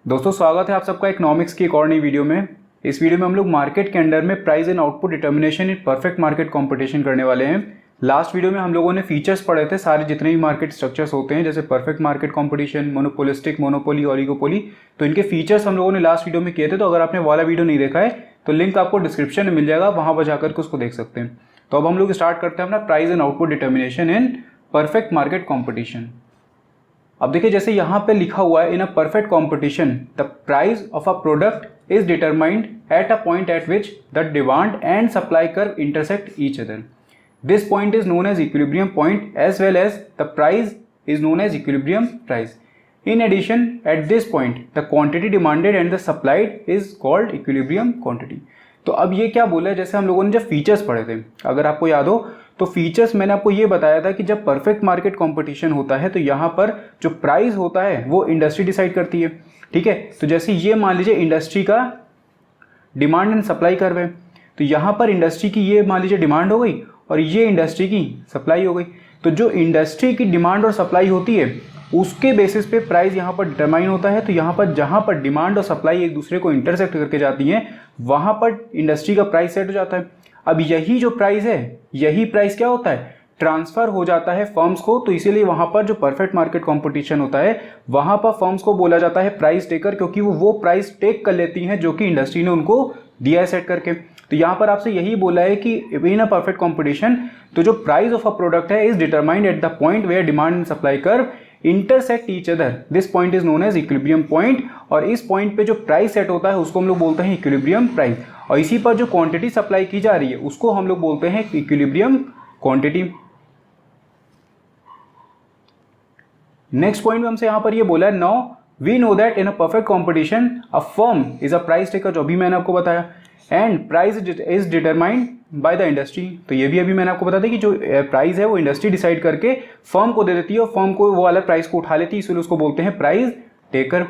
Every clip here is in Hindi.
दोस्तों स्वागत है आप सबका इकोनॉमिक्स की एक और नई वीडियो में। इस वीडियो में हम लोग मार्केट के अंडर में price and output determination in perfect market competition करने वाले हैं। लास्ट वीडियो में हम लोगों ने फीचर्स पढ़े थे, सारे जितने भी मार्केट स्ट्रक्चर्स होते हैं जैसे perfect market competition, monopolistic, monopoly, oligopoly, तो इनके फीचर्स हम लोगों ने लास्ट वीडियो में किए थे। तो अगर आपने वाला वीडियो नहीं देखा है तो लिंक आपको डिस्क्रिप्शन में मिल जाएगा, वहां पर जाकर के उसको देख सकते हैं। तो अब हम लोग स्टार्ट करते हैं अपना price and output determination in perfect market competition. अब देखिए जैसे यहाँ पे लिखा हुआ है, in a perfect competition the price of a product is determined at a point at which the demand and supply curve intersect each other. This point is known as equilibrium point as well as the price is known as equilibrium price. In addition, at this point, the quantity demanded and the supplied is called equilibrium quantity. तो अब ये क्या बोला है, जैसे हम लोगों ने जब फीचर्स पढ़े थे, अगर आपको याद हो तो फीचर्स मैंने आपको ये बताया था कि जब परफेक्ट मार्केट कंपटीशन होता है तो यहाँ पर जो प्राइस होता है वो इंडस्ट्री डिसाइड करती है। ठीक है, तो जैसे ये मान लीजिए इंडस्ट्री का डिमांड एंड सप्लाई कर्व है, तो यहाँ पर इंडस्ट्री की ये मान लीजिए डिमांड हो गई और ये इंडस्ट्री की सप्लाई हो गई। तो जो इंडस्ट्री की डिमांड और सप्लाई होती है उसके बेसिस पे प्राइस यहाँ पर डिटरमाइन होता है। तो यहाँ पर जहाँ पर डिमांड और सप्लाई एक दूसरे को इंटरसेक्ट करके जाती हैं वहाँ पर इंडस्ट्री का प्राइस सेट हो जाता है। अब यही जो प्राइस है, यही प्राइस क्या होता है, ट्रांसफर हो जाता है फर्म्स को। तो इसीलिए वहाँ पर जो परफेक्ट मार्केट कंपटीशन होता है वहाँ पर फर्म्स को बोला जाता है प्राइस टेकर, क्योंकि वो प्राइस टेक कर लेती हैं जो कि इंडस्ट्री ने उनको दिया है सेट करके। तो यहाँ पर आपसे यही बोला है कि इन अ परफेक्ट कंपटीशन तो जो प्राइस ऑफ अ प्रोडक्ट है is determined at the point where demand and supply curve intersect each other. This point is known as equilibrium point. और इस पॉइंट पे जो प्राइस सेट होता है उसको हम लोग बोलते हैं इक्विलिब्रियम प्राइस, और इसी पर जो क्वांटिटी सप्लाई की जा रही है उसको हम लोग बोलते हैं इक्विलिब्रियम क्वांटिटी। नेक्स्ट पॉइंट में हमसे यहाँ पर ये बोला है, now we know that in a perfect competition a firm is a price taker, जो अभी मैंने आपको बताया, and price is determined by the industry. तो ये भी अभी मैंने आपको बता दिया कि जो प्राइस है वो इंडस्ट्री डिसाइड करके फर्म को दे देती है और फर्म को वो वाला प्राइस को उठा लेती है, इसलिए उसको बोलते हैं price taker.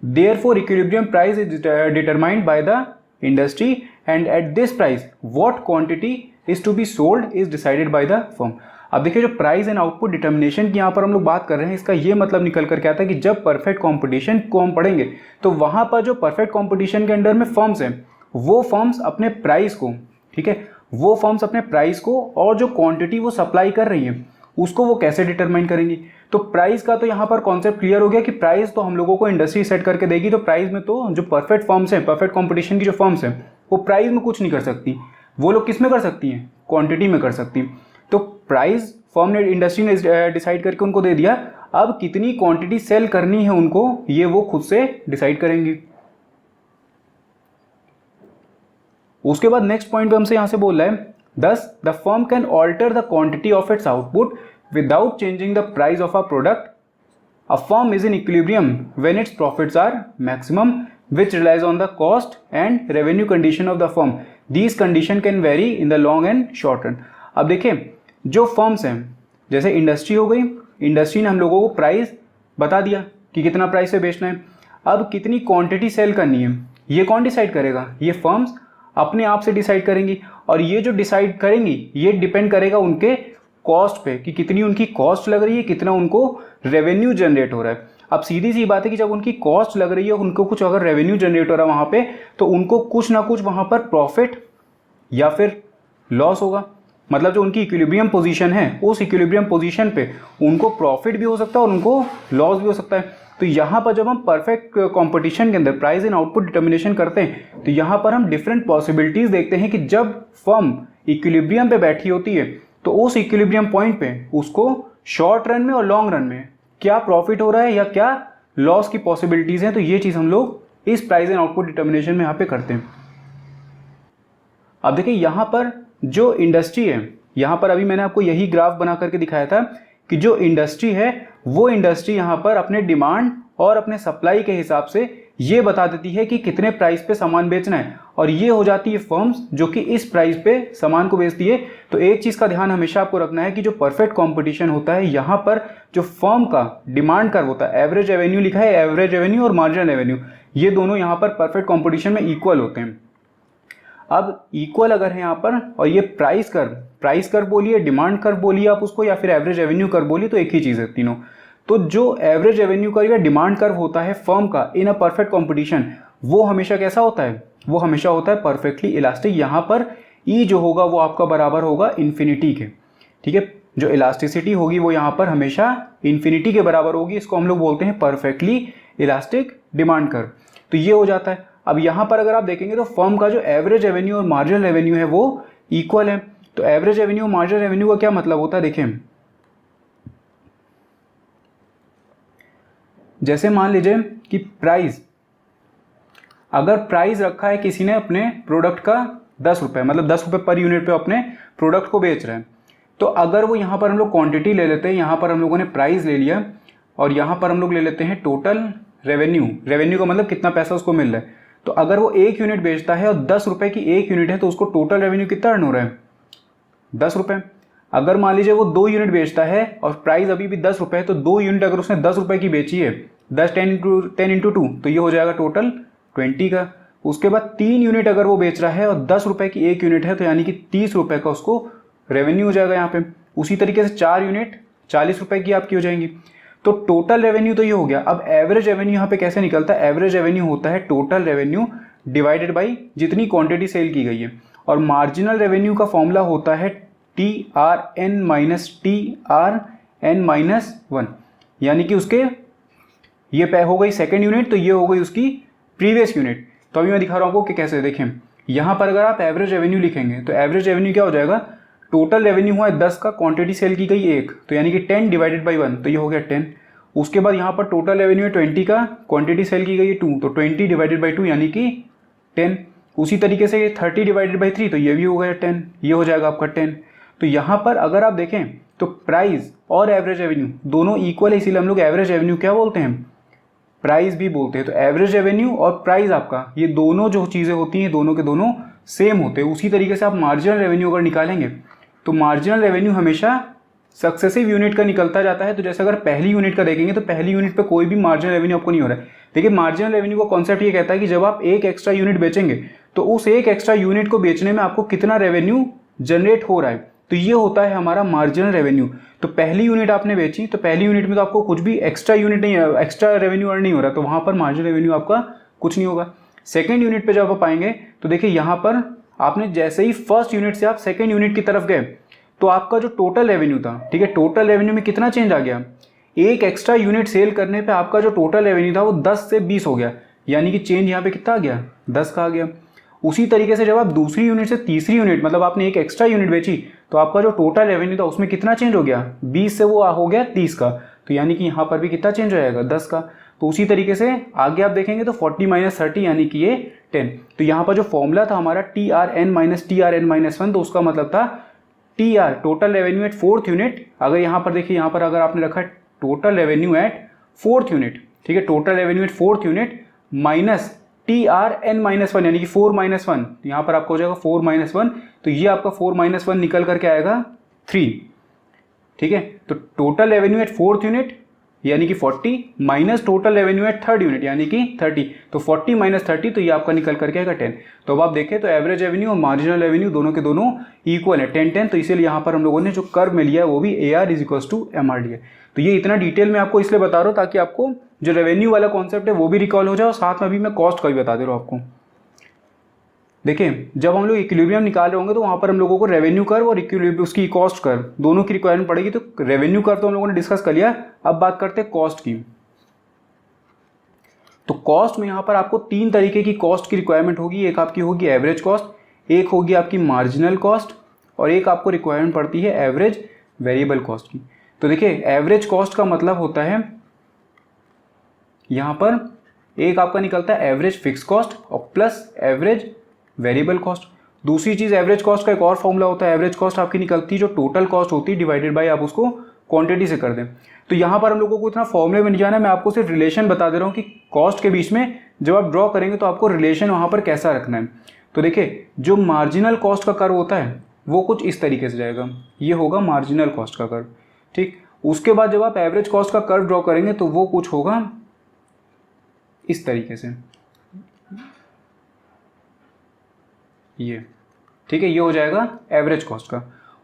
Therefore equilibrium price is determined by the industry and at this price what quantity is to be sold is decided by the firm. अब देखिए जो प्राइस एंड आउटपुट डिटर्मिनेशन की यहाँ पर हम लोग बात कर रहे हैं, इसका ये मतलब निकल कर क्या आता है कि जब परफेक्ट कॉम्पिटिशन को हम पढ़ेंगे तो वहां पर जो परफेक्ट कॉम्पिटिशन के अंडर में फर्म्स हैं वो फर्म्स अपने प्राइस को, ठीक है, वो फर्म्स अपने प्राइस को और जो क्वांटिटी वो सप्लाई कर रही है उसको वो कैसे डिटरमाइन करेंगी। तो प्राइस का तो यहाँ पर कॉन्सेप्ट क्लियर हो गया कि प्राइस तो हम लोगों को इंडस्ट्री सेट करके देगी। तो प्राइस में तो जो परफेक्ट फर्म्स हैं, परफेक्ट कॉम्पिटिशन की जो फर्म्स हैं वो प्राइस में कुछ नहीं कर सकती, वो लोग किस में कर सकती हैं, क्वांटिटी में कर सकती हैं। तो प्राइस फर्म ने, इंडस्ट्री ने डिसाइड करके उनको दे दिया, अब कितनी क्वांटिटी सेल करनी है उनको ये वो खुद से डिसाइड करेंगी। उसके बाद नेक्स्ट पॉइंट पे हमसे यहां से बोल रहा है, thus the firm can alter the quantity of its output without changing the price of a product. A firm is in equilibrium when its profits are maximum, which relies on the cost and revenue condition of the firm. These condition can vary in the long and short run. अब देखें जो फर्म्स हैं, जैसे इंडस्ट्री हो गई, इंडस्ट्री ने हम लोगों को प्राइस बता दिया कि कितना प्राइस से बेचना है। अब कितनी क्वांटिटी सेल करनी है ये कौन डिसाइड करेगा, ये फर्म्स अपने आप से डिसाइड करेंगी। और ये जो डिसाइड करेंगी ये डिपेंड करेगा उनके कॉस्ट पे कि कितनी उनकी कॉस्ट लग रही है, कितना उनको रेवेन्यू जनरेट हो रहा है। अब सीधी सी बात है कि जब उनकी कॉस्ट लग रही है, उनको कुछ अगर रेवेन्यू जनरेट हो रहा है वहाँ पे, तो उनको कुछ ना कुछ वहाँ पर प्रॉफिट या फिर लॉस होगा। मतलब जो उनकी इक्विलिब्रियम पोजीशन है उस इक्विलिब्रियम पोजीशन पे उनको प्रॉफिट भी हो सकता है और उनको लॉस भी हो सकता है। तो यहाँ पर जब हम परफेक्ट कंपटीशन के अंदर प्राइस एंड आउटपुट डिटर्मिनेशन करते हैं तो यहाँ पर हम डिफरेंट पॉसिबिलिटीज देखते हैं कि जब फर्म इक्विलिब्रियम पे बैठी होती है तो उस इक्विलिब्रियम पॉइंट पे उसको शॉर्ट रन में और लॉन्ग रन में क्या प्रॉफिट हो रहा है या क्या लॉस की पॉसिबिलिटीज हैं। तो ये चीज हम लोग इस प्राइस एंड आउटपुट डिटर्मिनेशन में यहाँ पे करते हैं। अब देखिए यहाँ पर जो इंडस्ट्री है, यहाँ पर अभी मैंने आपको यही ग्राफ बना करके दिखाया था कि जो इंडस्ट्री है वो इंडस्ट्री यहाँ पर अपने डिमांड और अपने सप्लाई के हिसाब से ये बता देती है कि कितने प्राइस पे सामान बेचना है, और ये हो जाती है फर्म्स जो कि इस प्राइस पे सामान को बेचती है। तो एक चीज का ध्यान हमेशा आपको रखना है कि जो परफेक्ट कंपटीशन होता है यहाँ पर जो फर्म का डिमांड कर्व होता है, एवरेज रेवेन्यू लिखा है, एवरेज रेवेन्यू और मार्जिनल रेवेन्यू, ये दोनों यहाँ पर परफेक्ट कॉम्पिटिशन में इक्वल होते हैं। अब इक्वल अगर है यहाँ पर, और ये प्राइस कर्व बोलिए, डिमांड कर्व बोलिए आप उसको, या फिर एवरेज रेवेन्यू कर्व बोलिए, तो एक ही चीज़ है तीनों। तो जो एवरेज रेवेन्यू का या डिमांड कर्व होता है फर्म का इन अ परफेक्ट कॉम्पिटिशन, वो हमेशा कैसा होता है, वो हमेशा होता है परफेक्टली इलास्टिक। यहाँ पर ई जो होगा वो आपका बराबर होगा इन्फिनिटी के, ठीक है। जो इलास्टिसिटी होगी वो यहाँ पर हमेशा इन्फिनिटी के बराबर होगी, इसको हम लोग बोलते हैं परफेक्टली इलास्टिक डिमांड कर्व। तो ये हो जाता है। अब यहाँ पर अगर आप देखेंगे तो फर्म का जो एवरेज रेवेन्यू और मार्जिनल रेवेन्यू है वो इक्वल है। तो एवरेज रेवेन्यू और मार्जिनल रेवेन्यू का क्या मतलब होता है, देखें, जैसे मान लीजिए कि प्राइस, अगर प्राइस रखा है किसी ने अपने प्रोडक्ट का 10 रुपये, मतलब 10 रुपये पर यूनिट पे अपने प्रोडक्ट को बेच रहे हैं, तो अगर वो यहाँ पर हम लोग क्वांटिटी ले लेते हैं, यहाँ पर हम लोगों ने प्राइस ले लिया और यहाँ पर हम लोग ले लेते हैं टोटल रेवेन्यू। रेवेन्यू का मतलब कितना पैसा उसको मिल रहा है। तो अगर वो 1 यूनिट बेचता है और 10 रुपये की 1 यूनिट है तो उसको टोटल रेवेन्यू कितना अर्न हो रहा है, 10 रुपये। अगर मान लीजिए वो 2 यूनिट बेचता है और प्राइस अभी भी 10 रुपये है, तो 2 यूनिट अगर उसने 10 रुपये की बेची है, 10 इंटू 2, तो ये हो जाएगा टोटल 20 का। उसके बाद 3 यूनिट अगर वो बेच रहा है और 10 रुपये की 1 यूनिट है, तो यानी कि 30 रुपये का उसको रेवेन्यू हो जाएगा यहाँ पे। उसी तरीके से 4 यूनिट 40 रुपये की आपकी हो जाएंगी। तो टोटल रेवेन्यू तो ये हो गया। अब एवरेज रेवेन्यू यहाँ पे कैसे निकलता है, एवरेज रेवेन्यू होता है टोटल रेवेन्यू डिवाइडेड बाई जितनी क्वांटिटी सेल की गई है। और मार्जिनल रेवेन्यू का फॉर्मूला होता है TRN माइनस TRN माइनस 1, यानी कि उसके ये हो गई सेकेंड यूनिट, तो ये हो गई उसकी प्रीवियस यूनिट। तो अभी मैं दिखा रहा हूँ आपको कि कैसे। देखें, यहाँ पर अगर आप एवरेज रेवेन्यू लिखेंगे तो एवरेज रेवेन्यू क्या हो जाएगा, टोटल रेवेन्यू हुआ है 10 का, क्वांटिटी सेल की गई 1, तो यानी कि 10 डिवाइडेड बाई 1, तो ये हो गया 10। उसके बाद यहाँ पर टोटल रेवेन्यू है 20 का, क्वांटिटी सेल की गई है 2, तो 20 डिवाइडेड बाई 2 यानी कि 10। उसी तरीके से 30 डिवाइडेड बाई 3, तो ये भी हो गया 10, ये हो जाएगा आपका 10। तो यहाँ पर अगर आप देखें तो प्राइस और एवरेज रेवेन्यू दोनों इक्वल है, इसीलिए हम लोग एवरेज रेवेन्यू क्या बोलते हैं, प्राइस भी बोलते हैं। तो एवरेज रेवेन्यू और प्राइस आपका, ये दोनों जो चीज़ें होती हैं दोनों के दोनों सेम होते हैं। उसी तरीके से आप मार्जिनल रेवेन्यू अगर निकालेंगे तो मार्जिनल रेवेन्यू हमेशा सक्सेसिव यूनिट का निकलता जाता है। तो जैसे अगर पहली यूनिट का देखेंगे तो पहली यूनिट पे कोई भी मार्जिनल रेवेन्यू आपको नहीं हो रहा है। देखिए, मार्जिनल रेवेन्यू का कॉन्सेप्ट ये कहता है कि जब आप एक एक्स्ट्रा यूनिट बेचेंगे तो उस एक एक्स्ट्रा यूनिट को बेचने में आपको कितना रेवेन्यू जनरेट हो रहा है, तो ये होता है हमारा मार्जिनल रेवेन्यू। तो पहली यूनिट आपने बेची, तो पहली यूनिट में तो आपको कुछ भी एक्स्ट्रा यूनिट नहीं, एक्स्ट्रा रेवेन्यू अर्न नहीं हो रहा, तो वहाँ पर मार्जिनल रेवेन्यू आपका कुछ नहीं होगा। सेकेंड यूनिट पर जब आप आएंगे तो देखिए यहाँ पर आपने जैसे ही फर्स्ट यूनिट से आप सेकेंड यूनिट की तरफ गए तो आपका जो टोटल रेवेन्यू था, ठीक है, टोटल रेवेन्यू में कितना चेंज आ गया, एक एक्स्ट्रा यूनिट सेल करने पे आपका जो टोटल रेवेन्यू था वो 10 से 20 हो गया, यानी कि चेंज यहाँ पे कितना आ गया, 10 का आ गया। उसी तरीके से जब आप दूसरी यूनिट से तीसरी यूनिट, मतलब आपने एक एक्स्ट्रा यूनिट बेची, तो आपका जो टोटल रेवेन्यू था उसमें कितना चेंज हो गया, 20 से वो हो गया 30 का, तो यानी कि यहाँ पर भी कितना चेंज हो जाएगा, 10 का। तो उसी तरीके से आगे आप देखेंगे तो 40 माइनस 30 यानी कि ये 10। तो यहाँ पर जो फॉर्मूला था हमारा TRN माइनस TRN माइनस 1, तो उसका मतलब था TR total revenue at fourth unit. अगर यहाँ पर देखिए, यहाँ पर अगर आपने रखा है total revenue at fourth unit, ठीक है, total revenue at fourth unit minus TRN minus 1 यानी कि 4 माइनस 1, यहाँ पर आपको हो जाएगा 4 माइनस 1, तो ये आपका 4 माइनस 1 निकल करके आएगा 3, ठीक है। तो total revenue at fourth unit यानी कि 40 minus total revenue at third unit यानी कि 30, तो 40 माइनस 30, तो ये आपका निकल करके आएगा 10। तो अब आप देखें तो एवरेज रेवेन्यू और मार्जिनल रेवेन्यू दोनों के दोनों इक्वल है, 10-10। तो इसीलिए यहाँ पर हम लोगों ने जो कर्व में लिया है वो भी AR is equals to MRD है। तो ये इतना डिटेल में आपको इसलिए बता रहा हूँ ताकि आपको जो रेवेन्यू वाला कॉन्सेप्ट है वो भी रिकॉल हो जाए और साथ में अभी मैं कॉस्ट का भी बता दे रहा हूँ आपको। देखिए, जब हम लोग इक्विलिब्रियम निकाल रहे होंगे तो वहाँ पर हम लोगों को रेवेन्यू कर्व और इक्विलिब्रियम उसकी कॉस्ट कर्व दोनों की रिक्वायरमेंट पड़ेगी। तो रेवेन्यू कर्व तो हम लोगों ने डिस्कस कर लिया, अब बात करते हैं कॉस्ट की। तो कॉस्ट में यहाँ पर आपको 3 तरीके की कॉस्ट की रिक्वायरमेंट होगी। एक आपकी होगी एवरेज कॉस्ट, एक होगी आपकी मार्जिनल कॉस्ट, और एक आपको रिक्वायरमेंट पड़ती है एवरेज वेरिएबल कॉस्ट की। तो देखिए, एवरेज कॉस्ट का मतलब होता है यहाँ पर एक आपका निकलता है एवरेज फिक्स कॉस्ट और प्लस एवरेज वेरिएबल कॉस्ट। दूसरी चीज़, एवरेज कॉस्ट का एक और फॉर्मूला होता है, एवरेज कॉस्ट आपकी निकलती है जो टोटल कॉस्ट होती है डिवाइडेड बाय आप उसको क्वांटिटी से कर दें। तो यहाँ पर हम लोगों को इतना फॉर्मूले में नहीं जाना है, मैं आपको सिर्फ रिलेशन बता दे रहा हूँ कि कॉस्ट के बीच में जब आप ड्रॉ करेंगे तो आपको रिलेशन वहाँ पर कैसा रखना है। तो देखिए, जो मार्जिनल कॉस्ट का कर्व होता है वो कुछ इस तरीके से जाएगा, ये होगा मार्जिनल कॉस्ट का कर्व, ठीक। उसके बाद जब आप एवरेज कॉस्ट का कर्व ड्रॉ करेंगे तो वो कुछ होगा इस तरीके से, ये, ठीक है, ये हो जाएगा एवरेज कॉस्ट का।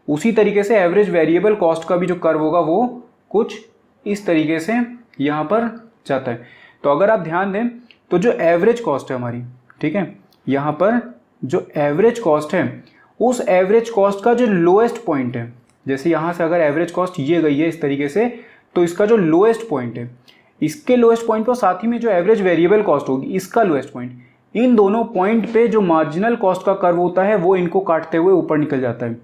उसी तरीके से एवरेज वेरिएबल कॉस्ट का भी जो कर्व होगा वो कुछ इस तरीके से यहाँ पर जाता है। तो अगर आप ध्यान दें तो जो एवरेज कॉस्ट है हमारी, ठीक है, यहाँ पर जो एवरेज कॉस्ट है उस एवरेज कॉस्ट का जो लोएस्ट पॉइंट है, जैसे यहाँ से अगर एवरेज कॉस्ट ये गई है इस तरीके से, तो इसका जो लोएस्ट पॉइंट है, इसके लोएस्ट पॉइंट पर साथ ही में जो एवरेज वेरिएबल कॉस्ट होगी इसका लोएस्ट पॉइंट, इन दोनों पॉइंट पे जो मार्जिनल कॉस्ट का कर्व होता है वो इनको काटते हुए ऊपर निकल जाता है।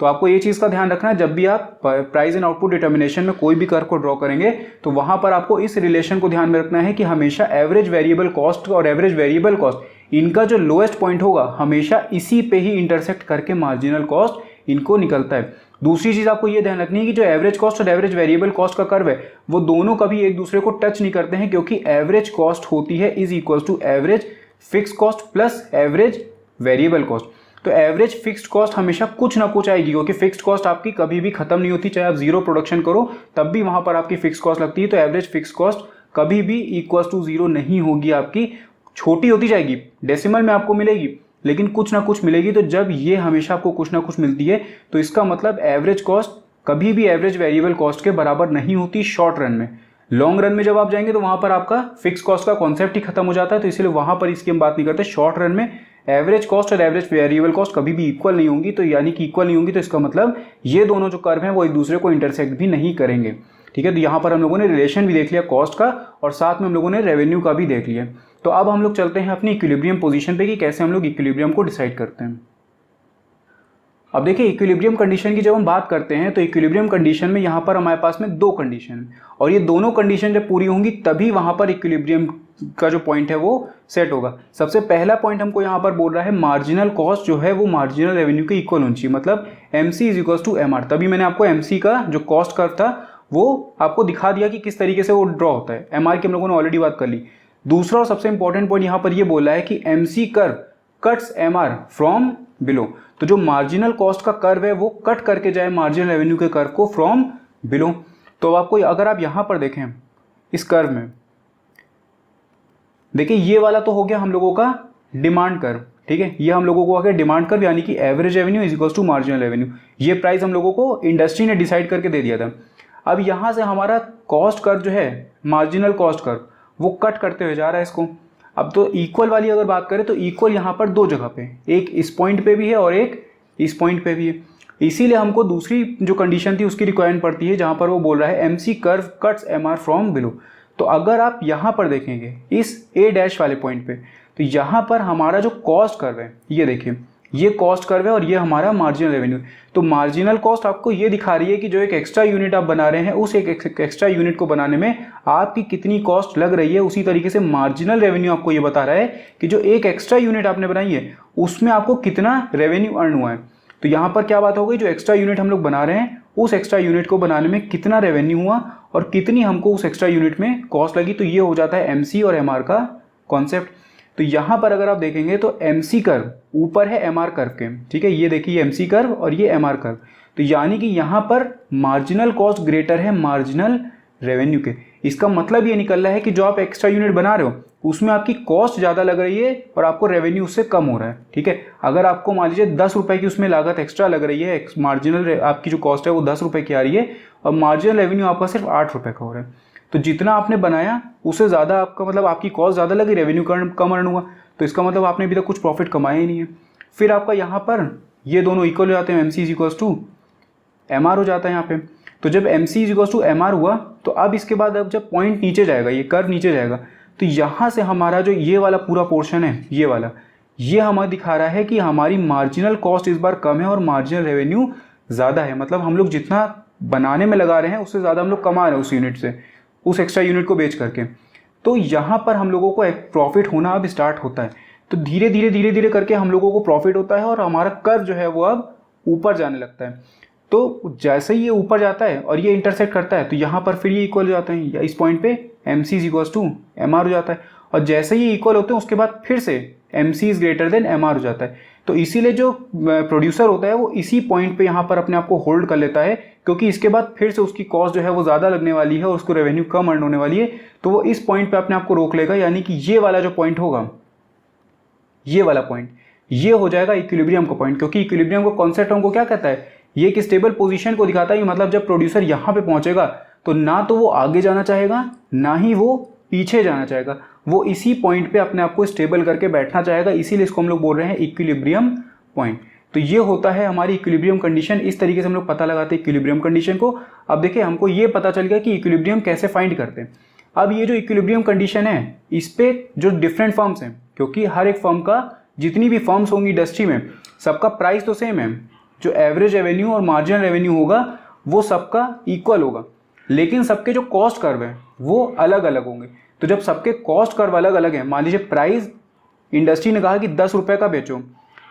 तो आपको ये चीज़ का ध्यान रखना है, जब भी आप प्राइस एंड आउटपुट डिटर्मिनेशन में कोई भी कर्व को ड्रॉ करेंगे तो वहाँ पर आपको इस रिलेशन को ध्यान में रखना है कि हमेशा एवरेज वेरिएबल कॉस्ट और एवरेज वेरिएबल कॉस्ट इनका जो लोएस्ट पॉइंट होगा हमेशा इसी पे ही इंटरसेक्ट करके मार्जिनल कॉस्ट इनको निकलता है। दूसरी चीज़ आपको ये ध्यान रखनी है कि जो एवरेज कॉस्ट और एवरेज वेरिएबल कॉस्ट का कर्व है वो दोनों कभी एक दूसरे को टच नहीं करते हैं, क्योंकि एवरेज कॉस्ट होती है is equal to average fix cost plus average variable cost. तो एवरेज फिक्स्ड कॉस्ट हमेशा कुछ ना कुछ आएगी, क्योंकि फिक्स्ड कॉस्ट आपकी कभी भी खत्म नहीं होती, चाहे आप जीरो प्रोडक्शन करो तब भी वहां पर आपकी फिक्स कॉस्ट लगती है। तो एवरेज फिक्स कॉस्ट कभी भी इक्वल टू जीरो नहीं होगी, आपकी छोटी होती जाएगी, डेसिमल में आपको मिलेगी लेकिन कुछ ना कुछ मिलेगी। तो जब ये हमेशा आपको कुछ ना कुछ मिलती है तो इसका मतलब एवरेज कॉस्ट कभी भी एवरेज वेरिएबल कॉस्ट के बराबर नहीं होती शॉर्ट रन में। लॉन्ग रन में जब आप जाएंगे तो वहां पर आपका फिक्स कॉस्ट का कॉन्सेप्ट ही खत्म हो जाता है, तो इसलिए वहां पर इसकी हम बात नहीं करते। शॉर्ट रन में एवरेज कॉस्ट और एवरेज वेरिएबल कॉस्ट कभी भी इक्वल नहीं होंगी, तो यानी कि इक्वल नहीं होंगी तो इसका मतलब ये दोनों जो कर्व हैं वो एक दूसरे को इंटरसेक्ट भी नहीं करेंगे, ठीक है। तो यहाँ पर हम लोगों ने रिलेशन भी देख लिया कॉस्ट का और साथ में हम लोगों ने रेवेन्यू का भी देख लिया। तो अब हम लोग चलते हैं अपनी इक्विलिब्रियम पोजीशन पे कि कैसे हम लोग इक्विलिब्रियम को डिसाइड करते हैं। अब देखिए इक्विलिब्रियम कंडीशन की जब हम बात करते हैं तो इक्विलिब्रियम कंडीशन में यहाँ पर हमारे पास में दो कंडीशन है और ये दोनों कंडीशन जब पूरी होंगी तभी वहाँ पर इक्विलिब्रियम का जो पॉइंट है वो सेट होगा। सबसे पहला पॉइंट हमको यहाँ पर बोल रहा है मार्जिनल कॉस्ट जो है वो मार्जिनल रेवेन्यू के इक्वल होनी चाहिए, मतलब MC is equal to MR। तभी मैंने आपको MC का जो कॉस्ट कर्व था वो आपको दिखा दिया कि किस तरीके से वो ड्रॉ होता है। MR की हम लोगों ने ऑलरेडी बात कर ली। दूसरा और सबसे इंपॉर्टेंट पॉइंट यहाँ पर ये बोला है कि MC curve cuts MR from below. तो जो मार्जिनल कॉस्ट का कर्व है वो कट करके जाए मार्जिनल रेवेन्यू के कर्व को फ्रॉम बिलो। तो आपको अगर आप यहां पर देखें इस कर्व में, देखिए ये वाला तो हो गया हम लोगों का डिमांड कर्व, ठीक है, ये हम लोगों को आ गया डिमांड कर्व, यानी कि average revenue is equal to marginal revenue. ये प्राइस हम लोगों को इंडस्ट्री ने डिसाइड करके दे दिया था। अब यहां से हमारा कॉस्ट कर्व जो है मार्जिनल कॉस्ट कर्व वो कट करते हुए जा रहा है इसको। अब तो इक्वल वाली अगर बात करें तो इक्वल यहाँ पर दो जगह पे, एक इस पॉइंट पे भी है और एक इस पॉइंट पे भी है। इसीलिए हमको दूसरी जो कंडीशन थी उसकी रिक्वायरमेंट पड़ती है जहाँ पर वो बोल रहा है MC curve cuts MR from below. तो अगर आप यहाँ पर देखेंगे इस A' वाले पॉइंट पे तो यहाँ पर हमारा जो कॉस्ट कर्व है ये देखिए, ये कॉस्ट कर्व है और ये हमारा मार्जिनल रेवेन्यू। तो मार्जिनल कॉस्ट आपको ये दिखा रही है कि जो एक एक्स्ट्रा यूनिट आप बना रहे हैं उस एक एक्स्ट्रा यूनिट को बनाने में आपकी कितनी कॉस्ट लग रही है। उसी तरीके से मार्जिनल रेवेन्यू आपको ये बता रहा है कि जो एक एक्स्ट्रा यूनिट आपने बनाई है उसमें आपको कितना रेवेन्यू अर्न हुआ है। तो यहाँ पर क्या बात हो गई, जो एक्स्ट्रा यूनिट हम लोग बना रहे हैं उस एक्स्ट्रा यूनिट को बनाने में कितना रेवेन्यू हुआ और कितनी हमको उस एक्स्ट्रा यूनिट में कॉस्ट लगी। तो ये हो जाता है MC और MR का कॉन्सेप्ट। तो यहाँ पर अगर आप देखेंगे तो MC कर्व ऊपर है MR कर्व के, ठीक है, ये देखिए MC कर्व और ये MR कर्व। तो यानी कि यहाँ पर मार्जिनल कॉस्ट ग्रेटर है मार्जिनल रेवेन्यू के। इसका मतलब ये निकल रहा है कि जो आप एक्स्ट्रा यूनिट बना रहे हो उसमें आपकी कॉस्ट ज़्यादा लग रही है और आपको रेवेन्यू उससे कम हो रहा है, ठीक है। अगर आपको मान लीजिए 10 रुपये की उसमें लागत एक्स्ट्रा लग रही है, मार्जिनल आपकी जो कॉस्ट है वो 10 रुपये की आ रही है और मार्जिनल रेवेन्यू आपका सिर्फ 8 रुपये का हो रहा है। तो जितना आपने बनाया उससे ज़्यादा आपका मतलब आपकी कॉस्ट ज़्यादा लगी, रेवेन्यू कम अर्न हुआ, तो इसका मतलब आपने अभी तक कुछ प्रॉफिट कमाया ही नहीं है। फिर आपका यहाँ पर ये दोनों इक्वल हो जाते हैं, MC is equal to MR हो जाता है यहाँ पे। तो जब MC is equal to MR हुआ तो अब इसके बाद अब जब पॉइंट नीचे जाएगा, ये कर्व नीचे जाएगा, तो यहाँ से हमारा जो ये वाला पूरा पोर्शन है ये वाला, ये हमें दिखा रहा है कि हमारी मार्जिनल कॉस्ट इस बार कम है और मार्जिनल रेवेन्यू ज़्यादा है। मतलब हम लोग जितना बनाने में लगा रहे हैं उससे ज़्यादा हम लोग कमा रहे हैं उस यूनिट से, उस एक्स्ट्रा यूनिट को बेच करके। तो यहाँ पर हम लोगों को एक प्रॉफिट होना अब स्टार्ट होता है। तो धीरे धीरे करके हम लोगों को प्रॉफिट होता है और हमारा कर्व जो है वो अब ऊपर जाने लगता है। तो जैसे ही ये ऊपर जाता है और ये इंटरसेक्ट करता है तो यहाँ पर फिर ये इक्वल हो जाते हैं, या इस पॉइंट पे MC is equal to MR हो जाता है और जैसे ही इक्वल होते हैं उसके बाद फिर से MC is greater than MR हो जाता है। तो इसीलिए जो प्रोड्यूसर होता है वो इसी पॉइंट पे यहाँ पर अपने आप को होल्ड कर लेता है, क्योंकि इसके बाद फिर से उसकी कॉस्ट जो है वो ज़्यादा लगने वाली है और उसको रेवेन्यू कम अर्न होने वाली है। तो वो इस पॉइंट पे अपने आप को रोक लेगा, यानी कि ये वाला जो पॉइंट होगा, ये वाला पॉइंट, ये हो जाएगा इक्विलिब्रियम का पॉइंट। क्योंकि इक्विलिब्रियम का कॉन्सेप्ट हमको क्या कहता है, ये एक स्टेबल पोजीशन को दिखाता है। मतलब जब प्रोड्यूसर यहाँ पे पहुंचेगा तो ना तो वो आगे जाना चाहेगा ना ही वो पीछे जाना चाहेगा, वो इसी पॉइंट पे अपने आप को स्टेबल करके बैठना चाहेगा, इसीलिए इसको हम लोग बोल रहे हैं इक्विलिब्रियम पॉइंट। तो ये होता है हमारी इक्विलिब्रियम कंडीशन। इस तरीके से हम लोग पता लगाते हैं इक्विलिब्रियम कंडीशन को। अब देखिए हमको ये पता चल गया कि इक्विलिब्रियम कैसे फाइंड करते हैं। अब ये जो इक्विलिब्रियम कंडीशन है इस पे जो डिफरेंट फर्म्स हैं, क्योंकि हर एक फर्म का जितनी भी फर्म्स होंगी इंडस्ट्री में सबका प्राइस तो सेम है, जो एवरेज रेवेन्यू और मार्जिनल रेवेन्यू होगा वो सबका इक्वल होगा, लेकिन सबके जो कॉस्ट कर्व है वो अलग अलग होंगे। तो जब सबके कॉस्ट कर्व अलग अलग हैं, मान लीजिए प्राइस इंडस्ट्री ने कहा कि 10 रुपये का बेचो,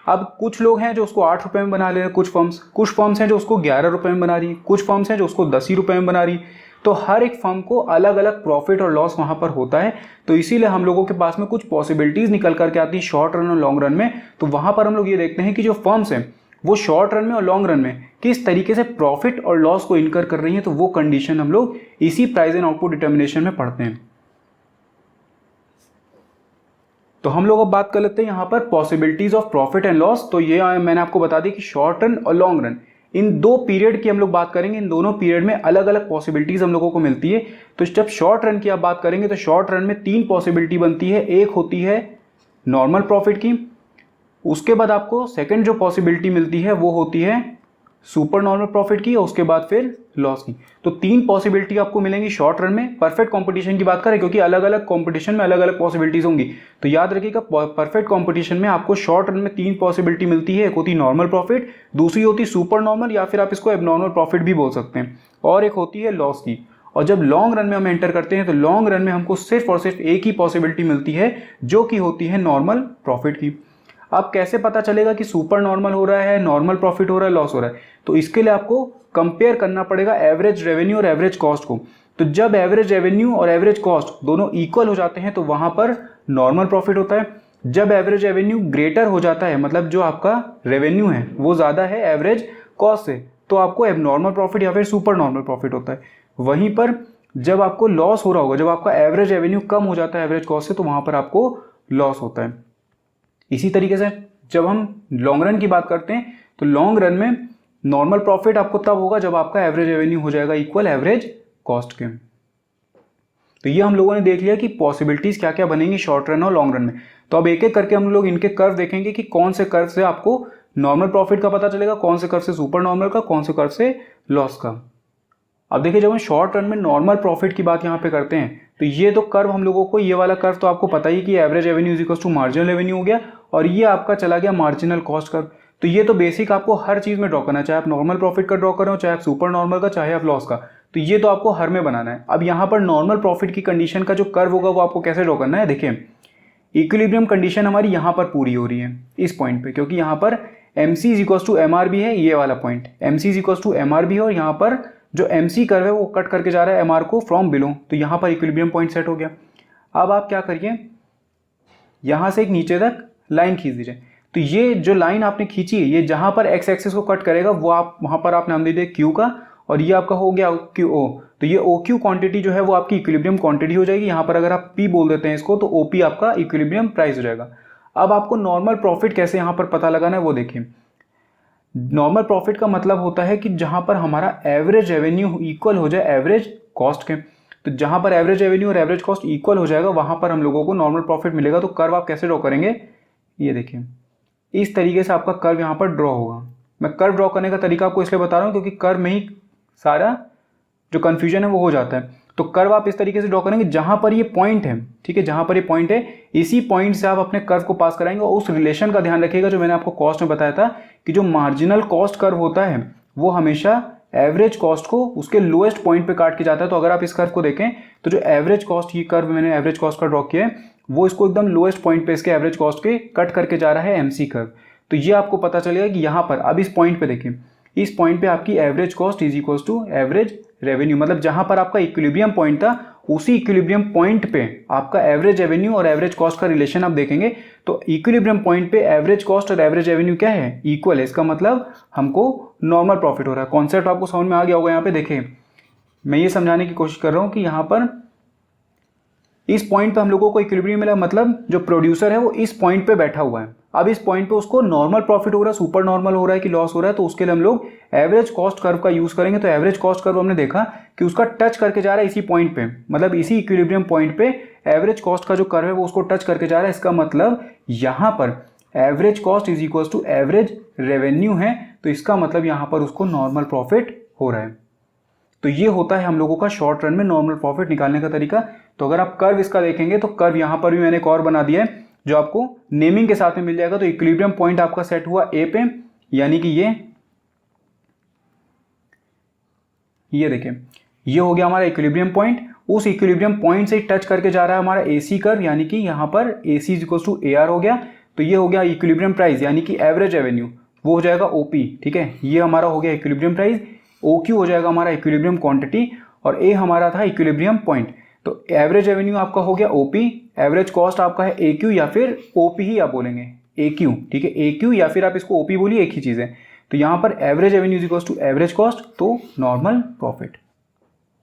अब कुछ लोग हैं जो उसको 8 रुपये में बना ले रहे हैं, कुछ फर्म्स हैं जो उसको 11 रुपये में बना रही, कुछ फर्म्स हैं जो उसको 10 ही रुपये में बना रही। तो हर एक फर्म को अलग अलग प्रॉफिट और लॉस वहाँ पर होता है। तो इसीलिए हम लोगों के पास में कुछ पॉसिबिलिटीज़ निकल करके आती है शॉर्ट रन और लॉन्ग रन में। तो वहाँ पर हम लोग ये देखते हैं कि जो फर्म्स हैं वो शॉर्ट रन में और लॉन्ग रन में किस तरीके से प्रॉफिट और लॉस को इनकर कर रही हैं। तो वो कंडीशन हम लोग इसी प्राइस एंड आउटपुट डिटर्मिनेशन में पढ़ते हैं। तो हम लोग अब बात कर लेते हैं यहाँ पर possibilities of profit and loss. तो ये मैंने आपको बता दी कि शॉर्ट रन और लॉन्ग रन इन दो पीरियड की हम लोग बात करेंगे। इन दोनों पीरियड में अलग अलग पॉसिबिलिटीज हम लोगों को मिलती है। तो जब शॉर्ट रन की आप बात करेंगे तो शॉर्ट रन में 3 पॉसिबिलिटी बनती है। एक होती है नॉर्मल प्रॉफिट की, उसके बाद आपको सेकंड जो पॉसिबिलिटी मिलती है वो होती है सुपर नॉर्मल प्रॉफिट की, और उसके बाद फिर लॉस की। तो 3 पॉसिबिलिटी आपको मिलेंगी शॉर्ट रन में। परफेक्ट कंपटीशन की बात करें, क्योंकि अलग अलग कंपटीशन में अलग अलग पॉसिबिलिटीज होंगी, तो याद रखिएगा परफेक्ट कंपटीशन में आपको शॉर्ट रन में 3 पॉसिबिलिटी मिलती है। एक होती नॉर्मल प्रॉफिट, दूसरी होती सुपर नॉर्मल या फिर आप इसको एबनॉर्मल प्रॉफिट भी बोल सकते हैं, और एक होती है लॉस की। और जब लॉन्ग रन में हम एंटर करते हैं तो लॉन्ग रन में हमको सिर्फ और सिर्फ एक ही पॉसिबिलिटी मिलती है, जो कि होती है नॉर्मल प्रॉफिट की। अब कैसे पता चलेगा कि सुपर नॉर्मल हो रहा है, नॉर्मल प्रॉफिट हो रहा है, लॉस हो रहा है? तो इसके लिए आपको कंपेयर करना पड़ेगा एवरेज रेवेन्यू और एवरेज कॉस्ट को। तो जब एवरेज रेवेन्यू और एवरेज कॉस्ट दोनों इक्वल हो जाते हैं तो वहां पर नॉर्मल प्रॉफिट होता है। जब एवरेज रेवेन्यू ग्रेटर हो जाता है, मतलब जो आपका रेवेन्यू है वो ज़्यादा है एवरेज कॉस्ट से, तो आपको एबनॉर्मल प्रॉफिट या फिर सुपर नॉर्मल प्रॉफिट होता है। वहीं पर जब आपको लॉस हो रहा होगा, जब आपका एवरेज रेवेन्यू कम हो जाता है एवरेज कॉस्ट से, तो वहां पर आपको लॉस होता है। इसी तरीके से जब हम लॉन्ग रन की बात करते हैं तो लॉन्ग रन में नॉर्मल प्रॉफिट आपको तब होगा जब आपका एवरेज रेवेन्यू हो जाएगा इक्वल एवरेज कॉस्ट के। तो ये हम लोगों ने देख लिया कि पॉसिबिलिटीज क्या क्या बनेंगी शॉर्ट रन और लॉन्ग रन में। तो अब एक एक करके हम लोग इनके कर्व देखेंगे कि कौन से कर्व से आपको नॉर्मल प्रॉफिट का पता चलेगा, कौन से कर्व से सुपर नॉर्मल का, कौन से कर्व से लॉस का। अब देखिए जब हम शॉर्ट रन में नॉर्मल प्रॉफिट की बात यहाँ पे करते हैं तो ये तो कर्व हम लोगों को, ये वाला कर्व तो आपको पता ही कि average revenue is equal to marginal revenue हो गया, और ये आपका चला गया मार्जिनल कॉस्ट कर्व। तो ये तो बेसिक आपको हर चीज में ड्रॉ करना है, चाहे आप नॉर्मल प्रॉफिट का ड्रॉ कर रहे हो, चाहे आप सुपर नॉर्मल का, चाहे आप लॉस का, तो ये तो आपको हर में बनाना है। अब यहाँ पर नॉर्मल प्रॉफिट की कंडीशन का जो कर्व होगा वो आपको कैसे ड्रॉ करना है, देखिए इक्विलिब्रियम कंडीशन हमारी यहाँ पर पूरी हो रही है इस पॉइंट पे, क्योंकि यहाँ पर MC is equal to MRB है, ये वाला point MC is equal to MRB है, और यहाँ पर जो MC कर्व है वो कट करके जा रहा है MR को फ्रॉम बिलो, तो यहाँ पर इक्विलिब्रियम पॉइंट सेट हो गया। अब आप क्या करिए, यहाँ से एक नीचे तक लाइन खींच दीजिए। तो ये जो लाइन आपने खींची है, ये जहाँ पर एक्स एक्सिस को कट करेगा वो आप वहाँ पर आप नाम दे दीजिए Q का, और ये आपका हो गया QO। तो ये OQ क्वांटिटी जो है वो आपकी इक्विलिब्रियम क्वांटिटी हो जाएगी। यहाँ पर अगर आप P बोल देते हैं इसको, तो OP आपका इक्विलिब्रियम प्राइस हो जाएगा। अब आपको नॉर्मल प्रॉफिट कैसे यहाँ पर पता लगाना है वो देखिए। नॉर्मल प्रॉफिट का मतलब होता है कि जहाँ पर हमारा एवरेज रेवेन्यू इक्वल हो जाए एवरेज कॉस्ट के। तो जहाँ पर एवरेज रेवेन्यू और एवरेज कॉस्ट इक्वल हो जाएगा वहाँ पर हम लोगों को नॉर्मल प्रॉफिट मिलेगा। तो कर्व आप कैसे ड्रॉ करेंगे, ये देखिए इस तरीके से आपका कर्व यहाँ पर ड्रॉ होगा। मैं कर्व ड्रॉ करने का तरीका आपको इसलिए बता रहा हूँ क्योंकि कर्व में ही सारा जो कन्फ्यूजन है वो हो जाता है। तो कर्व आप इस तरीके से ड्रॉ करेंगे, जहाँ पर ये पॉइंट है, ठीक है, जहाँ पर ये पॉइंट है इसी पॉइंट से आप अपने कर्व को पास कराएंगे। और उस रिलेशन का ध्यान रखिएगा जो मैंने आपको कॉस्ट में बताया था कि जो मार्जिनल कॉस्ट कर्व होता है वो हमेशा एवरेज कॉस्ट को उसके लोएस्ट पॉइंट पे काट के जाता है। तो अगर आप इस कर्व को देखें तो जो एवरेज कॉस्ट, ये कर्व मैंने एवरेज कॉस्ट का ड्रॉ किया है, वो इसको एकदम लोएस्ट पॉइंट पे इसके एवरेज कॉस्ट के कट करके जा रहा है MC कर्व। तो ये आपको पता चलेगा कि यहाँ पर अब इस पॉइंट पे देखिए, इस पॉइंट पे आपकी average cost is equal to average revenue, मतलब जहां पर आपका इक्विलिब्रियम पॉइंट था उसी इक्विलिब्रियम पॉइंट पे आपका एवरेज रेवेन्यू और एवरेज कॉस्ट का रिलेशन आप देखेंगे। तो इक्विलिब्रियम पॉइंट पे एवरेज कॉस्ट और एवरेज रेवेन्यू क्या है, इक्वल है। इसका मतलब हमको नॉर्मल प्रॉफिट हो रहा है। कॉन्सेप्ट आपको समझ में आ गया होगा। यहाँ पे देखिए मैं ये समझाने की कोशिश कर रहा हूँ कि यहाँ पर इस पॉइंट पे हम लोगों को इक्विलिब्रियम मिला, मतलब जो प्रोड्यूसर है वो इस पॉइंट पे बैठा हुआ है। अब इस पॉइंट पे उसको नॉर्मल प्रॉफिट हो रहा है, सुपर नॉर्मल हो रहा है कि लॉस हो रहा है, तो उसके लिए हम लोग एवरेज कॉस्ट कर्व का यूज करेंगे। तो एवरेज कॉस्ट कर्व हमने देखा कि उसका टच करके जा रहा है इसी पॉइंट पे, मतलब इसी इक्विलिब्रियम पॉइंट पे एवरेज कॉस्ट का जो कर्व है वो उसको टच करके जा रहा है। इसका मतलब यहाँ पर average cost is equal to average revenue है, तो इसका मतलब यहाँ पर उसको नॉर्मल प्रॉफिट हो रहा है। तो ये होता है हम लोगों का शॉर्ट रन में नॉर्मल प्रॉफिट निकालने का तरीका। तो अगर आप कर्व इसका देखेंगे तो कर्व यहाँ पर भी मैंने एक और बना दिया है जो आपको नेमिंग के साथ में मिल जाएगा। तो इक्विलिब्रियम पॉइंट आपका सेट हुआ ए पे, यानी कि ये देखिए ये हो गया हमारा इक्विलिब्रियम पॉइंट। उस इक्विलिब्रियम पॉइंट से टच करके जा रहा है हमारा एसी कर्व, यानी कि यहाँ पर AC is equal to AR हो गया। तो ये हो गया इक्विलिब्रियम प्राइस यानी कि एवरेज रेवेन्यू, वो हो जाएगा OP। ठीक है, ये हमारा हो गया इक्विलिब्रियम प्राइस। OQ हो जाएगा हमारा इक्विलिब्रियम क्वांटिटी और A हमारा था इक्विलिब्रियम पॉइंट। तो एवरेज रेवेन्यू आपका हो गया OP, एवरेज कॉस्ट आपका है AQ या फिर OP ही आप बोलेंगे AQ। ठीक है, AQ या फिर आप इसको OP बोलिए, एक ही चीज़ है। तो यहाँ पर average revenue is equal to average cost, तो नॉर्मल प्रॉफिट।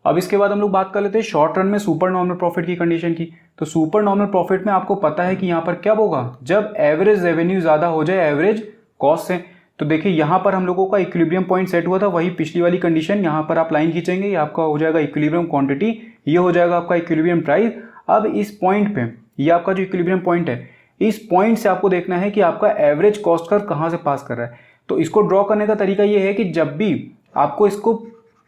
अब इसके बाद हम लोग बात कर लेते हैं शॉर्ट रन में सुपर नॉर्मल प्रॉफिट की कंडीशन की। तो सुपर नॉर्मल प्रॉफिट में आपको पता है कि यहाँ पर क्या होगा, जब एवरेज रेवेन्यू ज़्यादा हो जाए एवरेज कॉस्ट से। तो देखिए यहाँ पर हम लोगों का इक्विलिब्रियम पॉइंट सेट हुआ था, वही पिछली वाली कंडीशन। यहाँ पर आप लाइन खींचेंगे, ये आपका हो जाएगा इक्विलिब्रियम क्वांटिटी, ये हो जाएगा आपका इक्विलिब्रियम प्राइस। अब इस पॉइंट पे, ये आपका जो इक्विलिब्रियम पॉइंट है, इस पॉइंट से आपको देखना है कि आपका एवरेज कॉस्ट कर्व कहाँ से पास कर रहा है। तो इसको ड्रॉ करने का तरीका ये है कि जब भी आपको इसको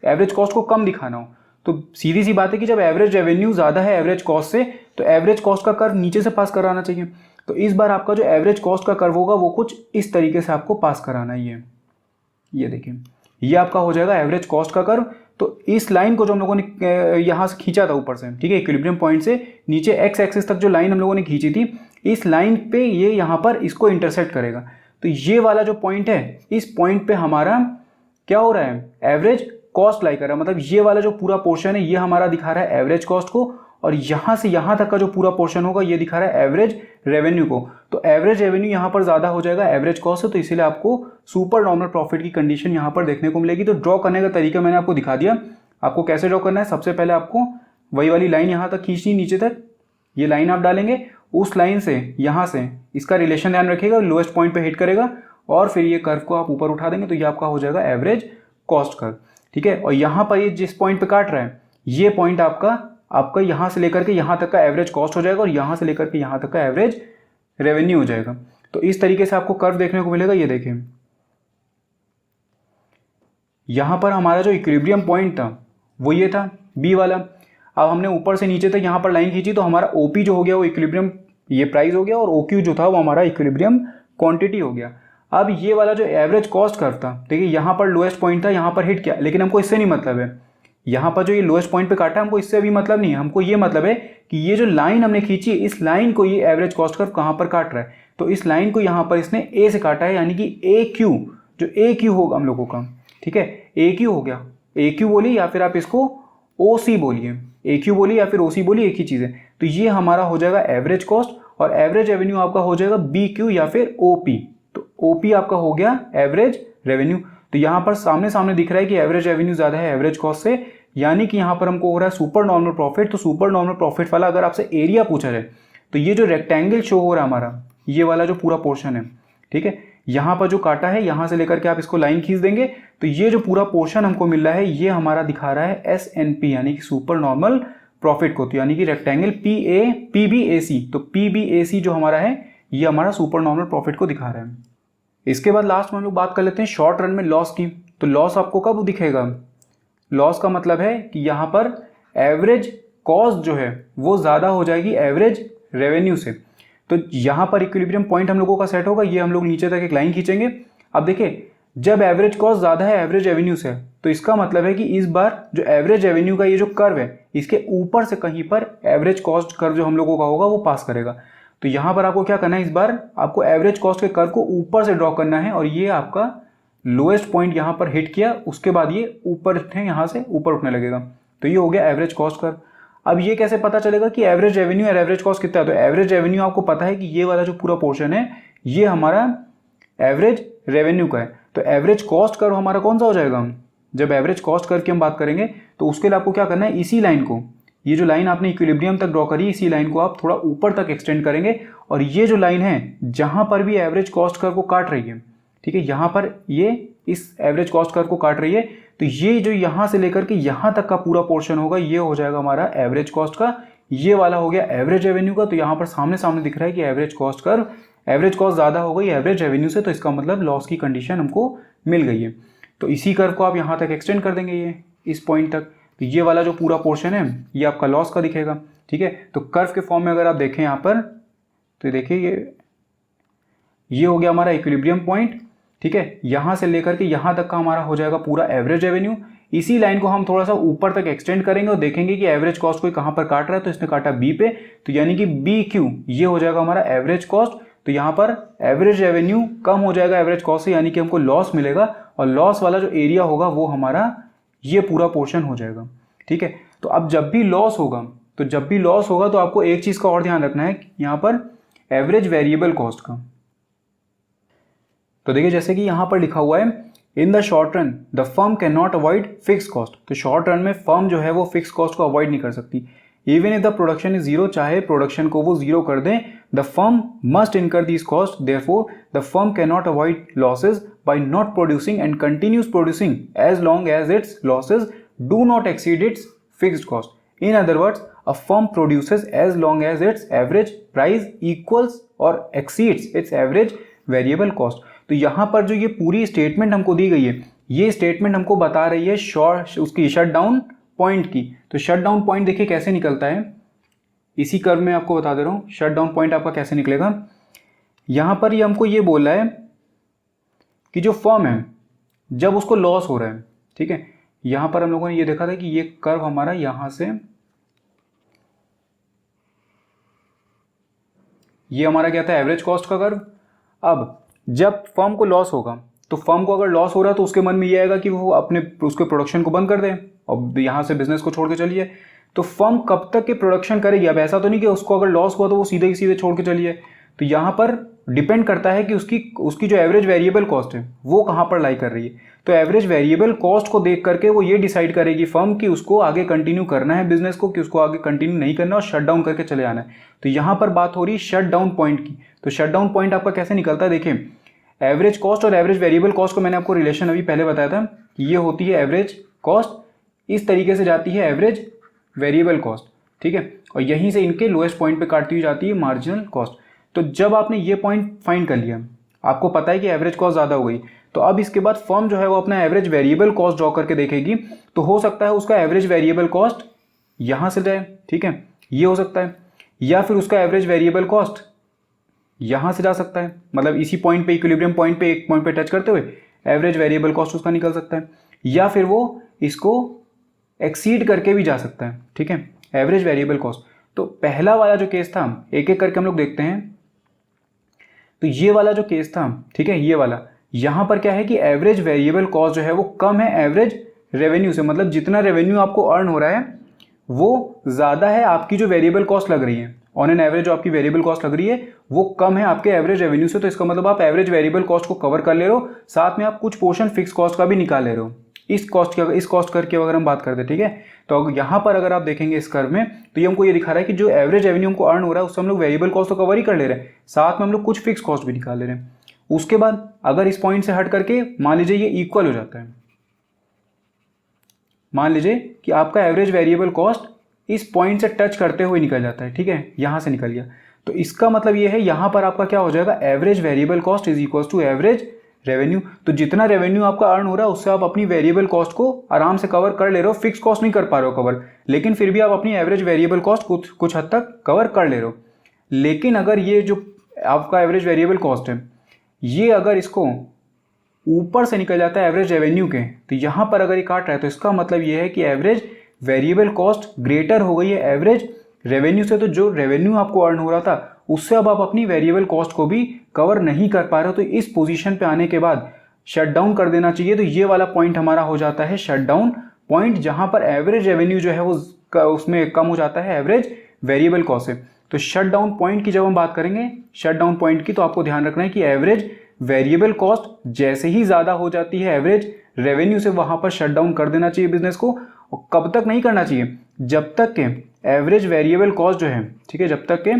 एवरेज कॉस्ट को कम दिखाना हो, तो सीधी सी बात है कि जब एवरेज रेवेन्यू ज़्यादा है एवरेज कॉस्ट से, तो एवरेज कॉस्ट का कर्व नीचे से पास कराना चाहिए। तो इस बार आपका जो एवरेज कॉस्ट का कर्व होगा वो कुछ इस तरीके से आपको पास कराना ही है। ये देखिए, ये आपका हो जाएगा एवरेज कॉस्ट का कर्व। तो इस लाइन को जो हम लोगों ने यहाँ से खींचा था ऊपर से, ठीक है, इक्विलिब्रियम पॉइंट से नीचे एक्स एक्सिस तक जो लाइन हम लोगों ने खींची थी, इस लाइन पे ये यहाँ पर इसको इंटरसेक्ट करेगा। तो ये वाला जो पॉइंट है, इस पॉइंट पे हमारा क्या हो रहा है, एवरेज कॉस्ट लाई कर रहा है। मतलब ये वाला जो पूरा पोर्शन है ये हमारा दिखा रहा है एवरेज कॉस्ट को, और यहाँ से यहाँ तक का जो पूरा पोर्शन होगा ये दिखा रहा है एवरेज रेवेन्यू को। तो एवरेज रेवेन्यू यहाँ पर ज़्यादा हो जाएगा एवरेज कॉस्ट से, तो इसीलिए आपको सुपर नॉर्मल प्रॉफिट की कंडीशन यहाँ पर देखने को मिलेगी। तो ड्रॉ करने का तरीका मैंने आपको दिखा दिया, आपको कैसे ड्रॉ करना है। सबसे पहले आपको वही वाली लाइन यहाँ तक खींचनी, नीचे तक ये लाइन आप डालेंगे, उस लाइन से यहाँ से इसका रिलेशन ध्यान रखिएगा, लोएस्ट पॉइंट पे हिट करेगा, और फिर ये कर्व को आप ऊपर उठा देंगे, तो ये आपका हो जाएगा एवरेज कॉस्ट कर्व। ठीक है, और यहाँ पर ये जिस पॉइंट पे काट रहा है, ये पॉइंट आपका यहाँ से लेकर के यहाँ तक का एवरेज कॉस्ट हो जाएगा, और यहाँ से लेकर के यहाँ तक का एवरेज रेवेन्यू हो जाएगा। तो इस तरीके से आपको कर्व देखने को मिलेगा। ये देखिए, यहाँ पर हमारा जो इक्विलिब्रियम पॉइंट था वो ये था बी वाला। अब हमने ऊपर से नीचे तक यहाँ पर लाइन खींची, तो हमारा OP जो हो गया वो इक्विलिब्रियम ये प्राइस हो गया, और OQ जो था वो हमारा इक्विलिब्रियम क्वांटिटी हो गया। अब ये वाला जो एवरेज कॉस्ट कर्व था, देखिए यहाँ पर लोएस्ट पॉइंट था, यहाँ पर हिट किया, लेकिन हमको इससे नहीं मतलब है। यहाँ पर जो ये लोएस्ट पॉइंट पे काटा, हमको इससे अभी मतलब नहीं है। हमको ये मतलब है कि ये जो लाइन हमने खींची, इस लाइन को ये एवरेज कॉस्ट कर्व कहाँ पर काट रहा है, तो इस लाइन को यहाँ पर इसने A से काटा है, यानी कि AQ, जो AQ होगा हम लोगों का, ठीक है, AQ हो गया। AQ बोलिए या फिर आप इसको OC बोलिए, AQ बोलिए या फिर OC बोलिए, एक ही चीज़ है। तो ये हमारा हो जाएगा एवरेज कॉस्ट, और एवरेज रेवेन्यू आपका हो जाएगा BQ या फिर OP। तो OP आपका हो गया एवरेज रेवेन्यू। तो यहाँ पर सामने सामने दिख रहा है कि एवरेज रेवेन्यू ज़्यादा है एवरेज कॉस्ट से, यानी कि यहाँ पर हमको हो रहा है सुपर नॉर्मल प्रॉफिट। तो सुपर नॉर्मल प्रॉफिट वाला अगर आपसे एरिया पूछा जाए, तो ये जो रेक्टेंगल शो हो रहा है हमारा, ये वाला जो पूरा पोर्शन है, ठीक है, यहाँ पर जो काटा है, यहाँ से लेकर के आप इसको लाइन खींच देंगे, तो ये जो पूरा पोर्शन हमको मिल रहा है ये हमारा दिखा रहा है SNP, यानी कि सुपर नॉर्मल प्रॉफिट को। तो यानी कि रेक्टेंगल PBAC, तो PBAC जो हमारा है ये हमारा सुपर नॉर्मल प्रॉफिट को दिखा रहा है। इसके बाद लास्ट में हम लोग बात कर लेते हैं शॉर्ट रन में लॉस की। तो लॉस आपको कब दिखेगा, लॉस का मतलब है कि यहाँ पर एवरेज कॉस्ट जो है वो ज़्यादा हो जाएगी एवरेज रेवेन्यू से। तो यहाँ पर इक्विलिब्रियम पॉइंट हम लोगों का सेट होगा, ये हम लोग नीचे तक एक लाइन खींचेंगे। अब देखिए, जब एवरेज कॉस्ट ज़्यादा है एवरेज रेवेन्यू से, तो इसका मतलब है कि इस बार जो एवरेज रेवेन्यू का ये जो कर्व है, इसके ऊपर से कहीं पर एवरेज कॉस्ट कर्व जो हम लोगों का होगा वो पास करेगा। तो यहाँ पर आपको क्या करना है, इस बार आपको एवरेज कॉस्ट के कर्व को ऊपर से ड्रॉ करना है, और ये आपका लोएस्ट पॉइंट यहाँ पर हिट किया, उसके बाद ये ऊपर यहाँ से ऊपर उठने लगेगा। तो ये हो गया एवरेज कॉस्ट कर्व। अब ये कैसे पता चलेगा कि एवरेज रेवेन्यू और एवरेज कॉस्ट कितना है। तो एवरेज रेवेन्यू आपको पता है कि ये वाला जो पूरा पोर्शन है ये हमारा एवरेज रेवेन्यू का है। तो एवरेज कॉस्ट कर्व हमारा कौन सा हो जाएगा, जब एवरेज कॉस्ट कर्व की हम बात करेंगे तो उसके लिए आपको क्या करना है, इसी लाइन को ये जो लाइन आपने इक्विलिब्रियम तक ड्रॉ करी, इसी लाइन को आप थोड़ा ऊपर तक एक्सटेंड करेंगे और ये जो लाइन है जहां पर भी एवरेज कॉस्ट कर्व को काट रही है, ठीक है, यहां पर ये इस एवरेज कॉस्ट कर्व को काट रही है, तो ये जो यहां से लेकर के यहां तक का पूरा पोर्शन होगा ये हो जाएगा हमारा एवरेज कॉस्ट का, ये वाला हो गया एवरेज रेवेन्यू का। तो यहाँ पर सामने सामने दिख रहा है कि average cost curve, average cost ज़्यादा हो गई एवरेज रेवेन्यू से, तो इसका मतलब लॉस की कंडीशन हमको मिल गई है। तो इसी कर्व को आप यहाँ तक एक्सटेंड कर देंगे ये इस पॉइंट तक, तो ये वाला जो पूरा पोर्शन है ये आपका लॉस का दिखेगा, ठीक है। तो कर्व के फॉर्म में अगर आप देखें यहाँ पर, तो देखिए ये हो गया हमारा इक्विलिब्रियम पॉइंट, ठीक है। यहाँ से लेकर के यहाँ तक का हमारा हो जाएगा पूरा एवरेज रेवेन्यू। इसी लाइन को हम थोड़ा सा ऊपर तक एक्सटेंड करेंगे और देखेंगे कि एवरेज कॉस्ट को कहाँ पर काट रहा है, तो इसने काटा बी पे, तो यानी कि बी क्यू ये हो जाएगा हमारा एवरेज कॉस्ट। तो यहाँ पर एवरेज रेवेन्यू कम हो जाएगा एवरेज कॉस्ट से, यानी कि हमको लॉस मिलेगा और लॉस वाला जो एरिया होगा वो हमारा ये पूरा पोर्शन हो जाएगा, ठीक है। तो अब जब भी लॉस होगा तो आपको एक चीज़ का और ध्यान रखना है यहाँ पर एवरेज वेरिएबल कॉस्ट का। तो देखिए जैसे कि यहाँ पर लिखा हुआ है in the short run the firm can not avoid fix cost. तो शॉर्ट रन में फर्म जो है वो फिक्स कॉस्ट को अवॉइड नहीं कर सकती। Even if the production is zero, चाहे प्रोडक्शन को वो जीरो कर दें, the firm must incur this cost, therefore the firm can not avoid losses by not producing and continues producing as long as its losses do not exceed its fixed cost. In other words, a firm produces as long as its average price equals or exceeds its average variable cost। तो यहाँ पर जो ये पूरी स्टेटमेंट हमको दी गई है, ये स्टेटमेंट हमको बता रही है उसकी शट डाउन पॉइंट की। तो शट डाउन पॉइंट देखिए कैसे निकलता है, इसी कर्व में आपको बता दे रहा हूँ शट डाउन पॉइंट आपका कैसे निकलेगा। यहाँ पर ये हमको ये बोल रहा है कि जो फर्म है जब उसको लॉस हो रहा है, ठीक है, यहाँ पर हम लोगों ने ये देखा था कि ये कर्व हमारा यहाँ से ये हमारा क्या था एवरेज कॉस्ट का कर्व। अब जब फर्म को लॉस होगा, तो फर्म को अगर लॉस हो रहा है तो उसके मन में ये आएगा कि वो उसके प्रोडक्शन को बंद कर दे और यहाँ से बिजनेस को छोड़ के चलिए। तो फर्म कब तक के प्रोडक्शन करेगी? अब ऐसा तो नहीं कि उसको अगर लॉस हुआ तो वो सीधे ही सीधे छोड़ के चलिए। तो यहाँ पर डिपेंड करता है कि उसकी जो एवरेज वेरिएबल कॉस्ट है वो कहाँ पर लाई कर रही है। तो एवरेज वेरिएबल कॉस्ट को देख करके वो ये डिसाइड करेगी फर्म कि उसको आगे कंटिन्यू करना है बिजनेस को, कि उसको आगे कंटिन्यू नहीं करना और शट डाउन करके चले आना है। तो यहाँ पर बात हो रही है शट डाउन पॉइंट की। तो शट डाउन पॉइंट आपका कैसे निकलता है, देखिए एवरेज कॉस्ट और एवरेज वेरिएबल कॉस्ट को मैंने आपको रिलेशन अभी पहले बताया था कि ये होती है एवरेज कॉस्ट, इस तरीके से जाती है एवरेज वेरिएबल कॉस्ट, ठीक है, और यहीं से इनके लोएस्ट पॉइंट पे काटती हुई जाती है मार्जिनल कॉस्ट। तो जब आपने ये पॉइंट फाइंड कर लिया, आपको पता है कि एवरेज कॉस्ट ज़्यादा हो गई, तो अब इसके बाद फर्म जो है वो अपना एवरेज वेरिएबल कॉस्ट ड्रॉ करके देखेगी। तो हो सकता है उसका एवरेज वेरिएबल कॉस्ट यहाँ से जाए, ठीक है, ये हो सकता है, या फिर उसका एवरेज वेरिएबल कॉस्ट यहाँ से जा सकता है, मतलब इसी पॉइंट पे इक्विलिब्रियम पॉइंट पे एक पॉइंट पे टच करते हुए एवरेज वेरिएबल कॉस्ट उसका निकल सकता है, या फिर वो इसको एक्सीड करके भी जा सकता है, ठीक है, एवरेज वेरिएबल कॉस्ट। तो पहला वाला जो केस था एक एक करके हम लोग देखते हैं। तो ये वाला जो केस था, ठीक है, ये वाला यहाँ पर क्या है कि एवरेज वेरिएबल कॉस्ट जो है वो कम है एवरेज रेवेन्यू से, मतलब जितना रेवेन्यू आपको अर्न हो रहा है वो ज़्यादा है आपकी जो वेरिएबल कॉस्ट लग रही है, ऑन एन एवरेज जो आपकी वेरिएबल कॉस्ट लग रही है वो कम है आपके एवरेज रेवेन्यू से। तो इसका मतलब आप एवरेज वेरिएबल कॉस्ट को कवर कर ले रहे हो, साथ में आप कुछ पोर्शन फिक्स कॉस्ट का भी निकाल ले रहे हो। इस कॉस्ट करके अगर हम बात करते हैं, ठीक है, तो यहाँ पर अगर आप देखेंगे इस कर्व में, तो ये हमको ये दिखा रहा है कि जो एवरेज रेवेन्यू हमको अर्न हो रहा है उससे हम लोग वेरिएबल कॉस्ट तो कवर ही कर ले रहे हैं, साथ में हम लोग कुछ फिक्स कॉस्ट भी निकाल ले रहे हैं। उसके बाद अगर इस पॉइंट से हट करके मान लीजिए ये इक्वल हो जाता है, मान लीजिए कि आपका एवरेज वेरिएबल कॉस्ट इस पॉइंट से टच करते हुए निकल जाता है, ठीक है, यहां से निकल गया, तो इसका मतलब ये है यहां पर आपका क्या हो जाएगा, average variable cost is equal to average revenue. तो जितना रेवेन्यू आपका अर्न हो रहा है उससे आप अपनी वेरिएबल कॉस्ट को आराम से कवर कर ले रहे हो, फिक्स कॉस्ट नहीं कर पा रहे हो कवर, लेकिन फिर भी आप अपनी एवरेज वेरिएबल कॉस्ट कुछ हद तक कवर कर ले रहे हो। लेकिन अगर ये जो आपका एवरेज वेरिएबल कॉस्ट है ये अगर इसको ऊपर से निकल जाता है एवरेज रेवेन्यू के, तो यहाँ पर अगर ये काट रहा है तो इसका मतलब ये है कि एवरेज वेरिएबल कॉस्ट ग्रेटर हो गई है एवरेज रेवेन्यू से। तो जो रेवेन्यू आपको अर्न हो रहा था उससे अब आप अपनी वेरिएबल कॉस्ट को भी कवर नहीं कर पा रहे हो। तो इस पोजीशन पे आने के बाद शट डाउन कर देना चाहिए। तो ये वाला पॉइंट हमारा हो जाता है शट डाउन पॉइंट, जहां पर एवरेज रेवेन्यू जो है वो उसमें कम हो जाता है एवरेज वेरिएबल कॉस्ट से। तो शट डाउन पॉइंट की जब हम बात करेंगे शट डाउन पॉइंट की, तो आपको ध्यान रखना है कि एवरेज वेरिएबल कॉस्ट जैसे ही ज़्यादा हो जाती है एवरेज रेवेन्यू से, वहां पर शट डाउन कर देना चाहिए बिजनेस को। और कब तक नहीं करना चाहिए, जब तक के एवरेज वेरिएबल कॉस्ट जो है, ठीक है, जब तक के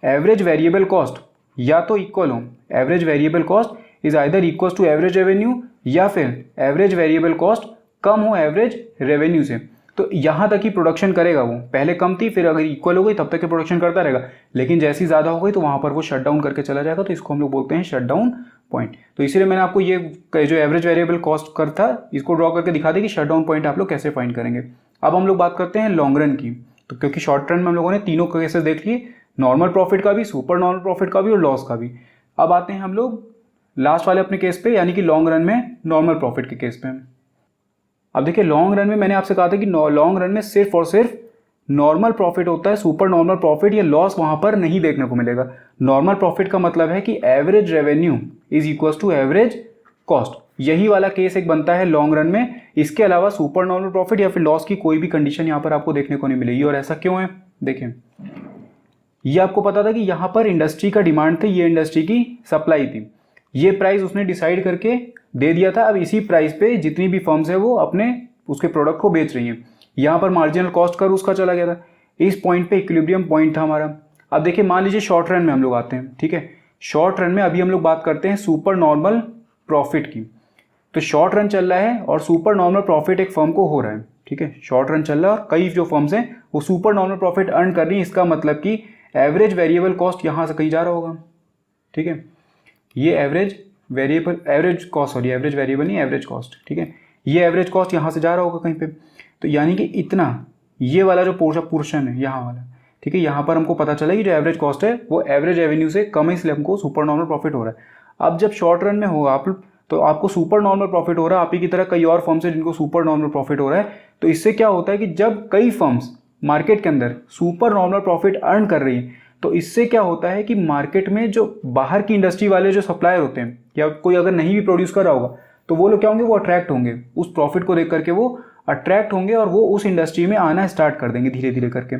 एवरेज वेरिएबल कॉस्ट या तो इक्वल हो, average variable cost is either equal to average revenue या फिर एवरेज वेरिएबल कॉस्ट कम हो एवरेज रेवेन्यू से, तो यहाँ तक ही प्रोडक्शन करेगा वो। पहले कम थी, फिर अगर इक्वल हो गई तब तक के प्रोडक्शन करता रहेगा, लेकिन जैसी ज़्यादा हो गई तो वहाँ पर वो शट डाउन करके चला जाएगा। तो इसको हम लोग बोलते हैं शट डाउन पॉइंट। तो इसीलिए मैंने आपको ये जो एवरेज वेरिएबल कॉस्ट कर था इसको ड्रॉ करके दिखा दी कि शट डाउन पॉइंट आप लोग कैसे फाइंड करेंगे। अब हम लोग बात करते हैं लॉन्ग रन की। तो क्योंकि शॉर्ट रन में हम लोगों ने तीनों केसेस देख लिए, नॉर्मल प्रॉफिट का भी, सुपर नॉर्मल प्रॉफिट का भी और लॉस का भी। अब आते हैं हम लोग लास्ट वाले अपने केस पे, यानी कि लॉन्ग रन में नॉर्मल प्रॉफिट के केस पे। अब देखिए लॉन्ग रन में मैंने आपसे कहा था कि लॉन्ग रन में सिर्फ और सिर्फ नॉर्मल प्रॉफिट होता है, सुपर नॉर्मल प्रॉफिट या लॉस वहां पर नहीं देखने को मिलेगा। नॉर्मल प्रॉफिट का मतलब है कि average revenue is equal to average cost, यही वाला केस एक बनता है लॉन्ग रन में। इसके अलावा सुपर नॉर्मल प्रॉफिट या फिर लॉस की कोई भी कंडीशन यहाँ पर आपको देखने को नहीं मिलेगी। और ऐसा क्यों है, देखें, ये आपको पता था कि यहाँ पर इंडस्ट्री का डिमांड थी, ये इंडस्ट्री की सप्लाई थी, ये प्राइस उसने डिसाइड करके दे दिया था। अब इसी प्राइस पे जितनी भी फर्म्स है वो अपने उसके प्रोडक्ट को बेच रही हैं। यहाँ पर मार्जिनल कॉस्ट कर उसका चला गया था, इस पॉइंट पे इक्विलिब्रियम पॉइंट था हमारा। अब देखिए मान लीजिए शॉर्ट रन में हम लोग आते हैं, ठीक है, शॉर्ट रन में अभी हम लोग बात करते हैं सुपर नॉर्मल प्रॉफिट की। तो शॉर्ट रन चल रहा है और सुपर नॉर्मल प्रॉफिट एक फर्म को हो रहा है, ठीक है, शॉर्ट रन चल रहा है और कई जो फर्म्स हैं वो सुपर नॉर्मल प्रॉफिट अर्न कर रही है। इसका मतलब कि एवरेज वेरिएबल कॉस्ट यहाँ से कहीं जा रहा होगा, ठीक है, ये average variable average cost, sorry average variable नहीं, एवरेज कॉस्ट, ठीक है, ये एवरेज कॉस्ट यहाँ से जा रहा होगा कहीं पे। तो यानी कि इतना ये वाला जो पोर्शन है यहाँ वाला, ठीक है, यहाँ पर हमको पता चला कि जो एवरेज कॉस्ट है वो एवरेज रेवेन्यू से कम है, इसलिए हमको सुपर नॉर्मल प्रॉफिट हो रहा है। अब जब शॉर्ट रन में हो आप, तो आपको सुपर नॉर्मल प्रॉफिट हो रहा है, आप ही की तरह कई और फर्म्स है जिनको सुपर नॉर्मल प्रॉफिट हो रहा है। तो इससे क्या होता है कि जब कई फर्म्स मार्केट के अंदर सुपर नॉर्मल प्रॉफिट अर्न कर रही है, तो इससे क्या होता है कि मार्केट में जो बाहर की इंडस्ट्री वाले जो सप्लायर होते हैं या कोई अगर नहीं भी प्रोड्यूस कर रहा होगा तो वो लोग क्या होंगे, वो अट्रैक्ट होंगे, उस प्रॉफिट को देख करके वो अट्रैक्ट होंगे और वो उस इंडस्ट्री में आना स्टार्ट कर देंगे धीरे धीरे करके।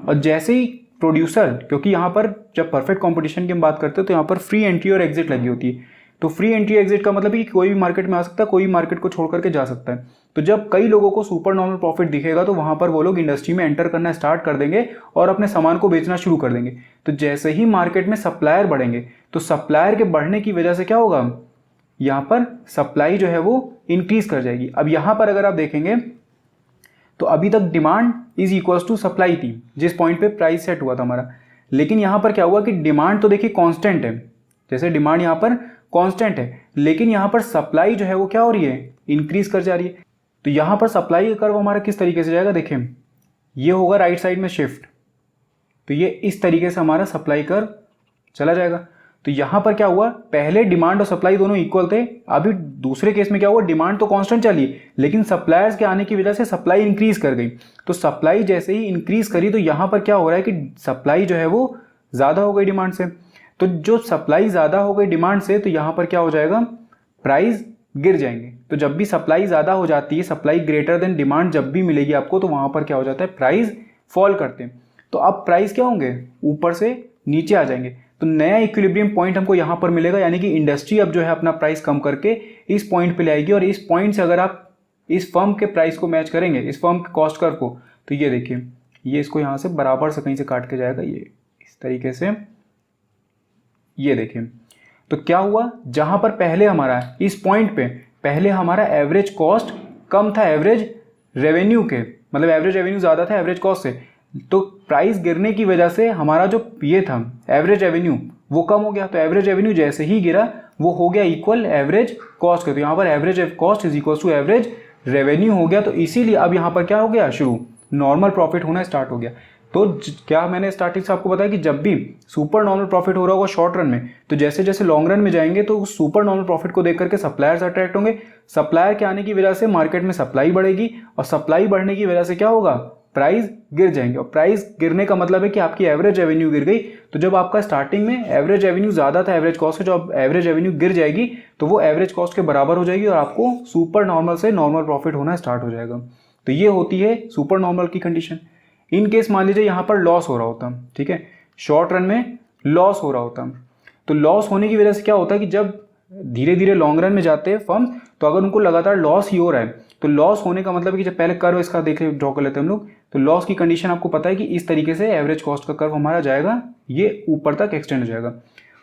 और जैसे ही प्रोड्यूसर, क्योंकि यहाँ पर जब परफेक्ट कंपटीशन की हम बात करते हैं तो यहाँ पर फ्री एंट्री और एग्जिट लगी होती है। तो फ्री एंट्री एग्जिट का मतलब है कि कोई भी मार्केट में आ सकता है, कोई भी मार्केट को छोड़ करके जा सकता है। तो जब कई लोगों को सुपर नॉर्मल प्रॉफिट दिखेगा तो वहां पर वो लोग इंडस्ट्री में एंटर करना स्टार्ट कर देंगे और अपने सामान को बेचना शुरू कर देंगे। तो जैसे ही मार्केट में सप्लायर बढ़ेंगे तो सप्लायर के बढ़ने की वजह से क्या होगा, यहाँ पर सप्लाई जो है वो इंक्रीज कर जाएगी। अब यहाँ पर अगर आप देखेंगे तो अभी तक demand is equal to supply थी जिस पॉइंट पे प्राइस सेट हुआ था हमारा, लेकिन यहाँ पर क्या हुआ कि डिमांड तो देखिए कांस्टेंट है, जैसे डिमांड यहाँ पर कांस्टेंट है, लेकिन यहाँ पर सप्लाई जो है वो क्या हो रही है, इंक्रीज कर जा रही है। तो यहाँ पर सप्लाई का कर्व हमारा किस तरीके से जाएगा, देखें ये होगा राइट साइड में शिफ्ट, तो ये इस तरीके से हमारा सप्लाई कर्व चला जाएगा। तो यहाँ पर क्या हुआ, पहले डिमांड और सप्लाई दोनों इक्वल थे, अभी दूसरे केस में क्या हुआ, डिमांड तो कांस्टेंट चली लेकिन सप्लायर्स के आने की वजह से सप्लाई इंक्रीज कर गई। तो सप्लाई जैसे ही इंक्रीज करी तो यहाँ पर क्या हो रहा है कि सप्लाई जो है वो ज़्यादा हो गई डिमांड से। तो जो सप्लाई ज़्यादा हो गई डिमांड से तो यहाँ पर क्या हो जाएगा, प्राइस गिर जाएंगे। तो जब भी सप्लाई ज़्यादा हो जाती है, सप्लाई ग्रेटर देन डिमांड जब भी मिलेगी आपको, तो वहाँ पर क्या हो जाता है, प्राइस फॉल करते हैं। तो अब प्राइस क्या होंगे, ऊपर से नीचे आ जाएंगे। तो नया इक्विलिब्रियम पॉइंट हमको यहाँ पर मिलेगा, यानी कि इंडस्ट्री अब जो है अपना प्राइस कम करके इस पॉइंट पे ले आएगी। और इस पॉइंट से अगर आप इस फर्म के प्राइस को मैच करेंगे, इस फर्म के कॉस्ट कर्व को, तो ये देखिए ये इसको यहाँ से बराबर से कहीं से काट के जाएगा, ये इस तरीके से, ये देखिए। तो क्या हुआ, जहां पर पहले हमारा इस पॉइंट पे पहले हमारा एवरेज कॉस्ट कम था एवरेज रेवेन्यू के, मतलब एवरेज रेवेन्यू ज़्यादा था एवरेज कॉस्ट से, तो प्राइस गिरने की वजह से हमारा जो ये था एवरेज रेवेन्यू वो कम हो गया। तो एवरेज रेवेन्यू जैसे ही गिरा वो हो गया इक्वल एवरेज कॉस्ट के। तो यहाँ पर average cost is equal to average revenue हो गया। तो इसीलिए अब यहाँ पर क्या हो गया, शुरू नॉर्मल प्रॉफिट होना स्टार्ट हो गया। तो क्या मैंने स्टार्टिंग से आपको बताया कि जब भी सुपर नॉर्मल प्रॉफिट हो रहा होगा शॉर्ट रन में, तो जैसे जैसे लॉन्ग रन में जाएंगे तो उस सुपर नॉर्मल प्रॉफिट को देख करके सप्लायर्स अट्रैक्ट होंगे। सप्लायर के आने की वजह से मार्केट में सप्लाई बढ़ेगी और सप्लाई बढ़ने की वजह से क्या होगा, प्राइस गिर जाएंगे। और प्राइस गिरने का मतलब है कि आपकी एवरेज रेवेन्यू गिर गई। तो जब आपका स्टार्टिंग में एवरेज रेवेन्यू ज़्यादा था एवरेज कॉस्ट से, जो अब एवरेज रेवेन्यू गिर जाएगी तो वो एवरेज कॉस्ट के बराबर हो जाएगी और आपको सुपर नॉर्मल से नॉर्मल प्रॉफिट होना स्टार्ट हो जाएगा। तो ये होती है सुपर नॉर्मल की कंडीशन। इन केस मान लीजिए यहाँ पर लॉस हो रहा होता, ठीक है, शॉर्ट रन में लॉस हो रहा होता, तो लॉस होने की वजह से क्या होता है कि जब धीरे धीरे लॉन्ग रन में जाते हैं फर्म, तो अगर उनको लगातार लॉस ही हो रहा है तो लॉस होने का मतलब है कि जब पहले कर्व इसका देखे ड्रॉ कर लेते हैं हम लोग, तो लॉस की कंडीशन आपको पता है कि इस तरीके से एवरेज कॉस्ट का कर्व हमारा जाएगा, ये ऊपर तक एक्सटेंड हो जाएगा।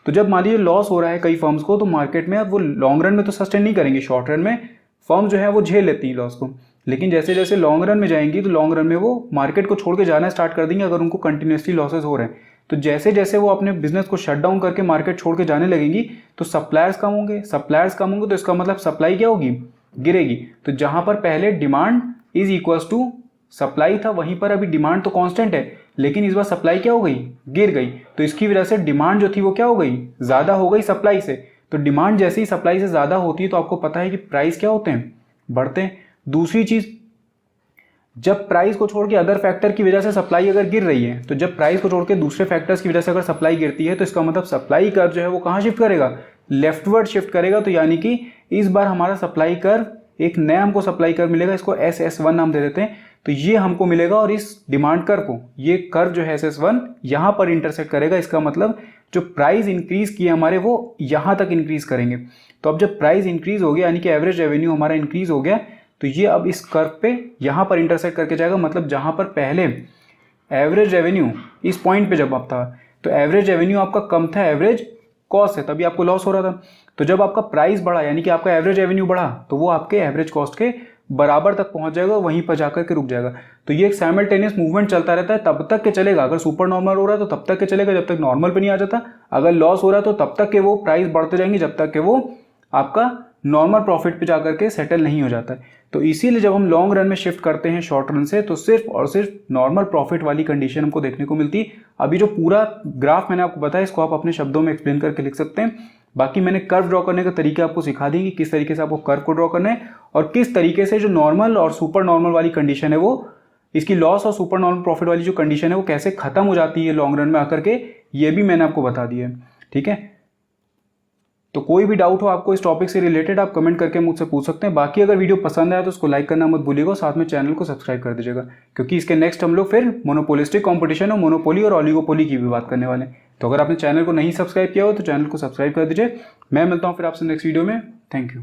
तो जब मान लीजिए लॉस हो रहा है कई फर्म्स को, तो मार्केट में अब वो लॉन्ग रन में तो सस्टेन नहीं करेंगे, शॉर्ट रन में फर्म जो है वो झेल लेती है लॉस को, लेकिन जैसे जैसे लॉन्ग रन में जाएंगी तो लॉन्ग रन में वो मार्केट को छोड़ के जाना स्टार्ट कर देंगे अगर उनको कंटिन्यूसली लॉसेस हो रहे हैं। तो जैसे जैसे वो अपने बिजनेस को शट डाउन करके मार्केट छोड़ के जाने लगेंगी तो सप्लायर्स कम होंगे, सप्लायर्स कम होंगे तो इसका मतलब सप्लाई क्या होगी, गिरेगी। तो जहां पर पहले demand is equals to supply था, वहीं पर अभी डिमांड तो कांस्टेंट है, लेकिन इस बार सप्लाई क्या हो गई, गिर गई। तो इसकी वजह से डिमांड जो थी वो क्या हो गई, ज़्यादा हो गई सप्लाई से। तो डिमांड जैसे ही सप्लाई से ज़्यादा होती है तो आपको पता है कि प्राइस क्या होते हैं, बढ़ते हैं। दूसरी चीज़, जब प्राइस को छोड़ के अदर फैक्टर की वजह से सप्लाई अगर गिर रही है, तो जब प्राइस को छोड़ के दूसरे फैक्टर्स की वजह से अगर सप्लाई गिरती है तो इसका मतलब सप्लाई कर्व जो है वो कहाँ शिफ्ट करेगा, लेफ्टवर्ड शिफ्ट करेगा। तो यानी कि इस बार हमारा सप्लाई कर्व, एक नया हमको सप्लाई कर्व मिलेगा, इसको SS1 नाम दे देते हैं। तो ये हमको मिलेगा और इस डिमांड कर्व को, ये कर्व जो है SS1 यहाँ पर इंटरसेक्ट करेगा। इसका मतलब जो प्राइस इंक्रीज किए हमारे वो यहाँ तक इंक्रीज करेंगे। तो अब जब प्राइस इंक्रीज हो गया यानी कि एवरेज रेवेन्यू हमारा इंक्रीज हो गया, तो ये अब इस कर्व पे यहाँ पर इंटरसेक्ट करके जाएगा। मतलब जहाँ पर पहले एवरेज रेवेन्यू इस पॉइंट पे जब आप था तो एवरेज रेवेन्यू आपका कम था एवरेज कॉस्ट से, तभी आपको लॉस हो रहा था। तो जब आपका प्राइस बढ़ा यानी कि आपका एवरेज रेवेन्यू बढ़ा तो वो आपके एवरेज कॉस्ट के बराबर तक पहुंच जाएगा, वहीं पर जाकर के रुक जाएगा। तो ये एक साइमल्टेनियस मूवमेंट चलता रहता है, तब तक के चलेगा। अगर सुपर नॉर्मल हो रहा है तो तब तक के चलेगा जब तक नॉर्मल पे नहीं आ जाता। अगर लॉस हो रहा है तो तब तक के वो प्राइस बढ़ते जाएंगे जब तक के वो आपका नॉर्मल प्रॉफिट पे जाकर के सेटल नहीं हो जाता है। तो इसीलिए जब हम लॉन्ग रन में शिफ्ट करते हैं शॉर्ट रन से, तो सिर्फ और सिर्फ नॉर्मल प्रॉफिट वाली कंडीशन हमको देखने को मिलती है। अभी जो पूरा ग्राफ मैंने आपको बताया, इसको आप अपने शब्दों में एक्सप्लेन करके लिख सकते हैं। बाकी मैंने कर्व ड्रॉ करने का तरीका आपको सिखा दी कि किस तरीके से आपको कर्व को ड्रॉ करना है और किस तरीके से जो नॉर्मल और सुपर नॉर्मल वाली कंडीशन है वो, इसकी लॉस और सुपर नॉर्मल प्रॉफिट वाली जो कंडीशन है वो कैसे खत्म हो जाती है लॉन्ग रन में आकर के, ये भी मैंने आपको बता दिया है। ठीक है, तो कोई भी डाउट हो आपको इस टॉपिक से रिलेटेड, आप कमेंट करके मुझसे पूछ सकते हैं। बाकी अगर वीडियो पसंद आया तो उसको लाइक करना मत भूलिएगा, साथ में चैनल को सब्सक्राइब कर दीजिएगा, क्योंकि इसके नेक्स्ट हम लोग फिर मोनोपोलिस्टिक कंपटीशन और मोनोपोली और ऑलिगोपोली की भी बात करने वाले हैं। तो अगर आपने चैनल को नहीं सब्सक्राइब किया हो तो चैनल को सब्सक्राइब कर दीजिए। मैं मिलता हूँ फिर आपसे नेक्स्ट वीडियो में। Thank you.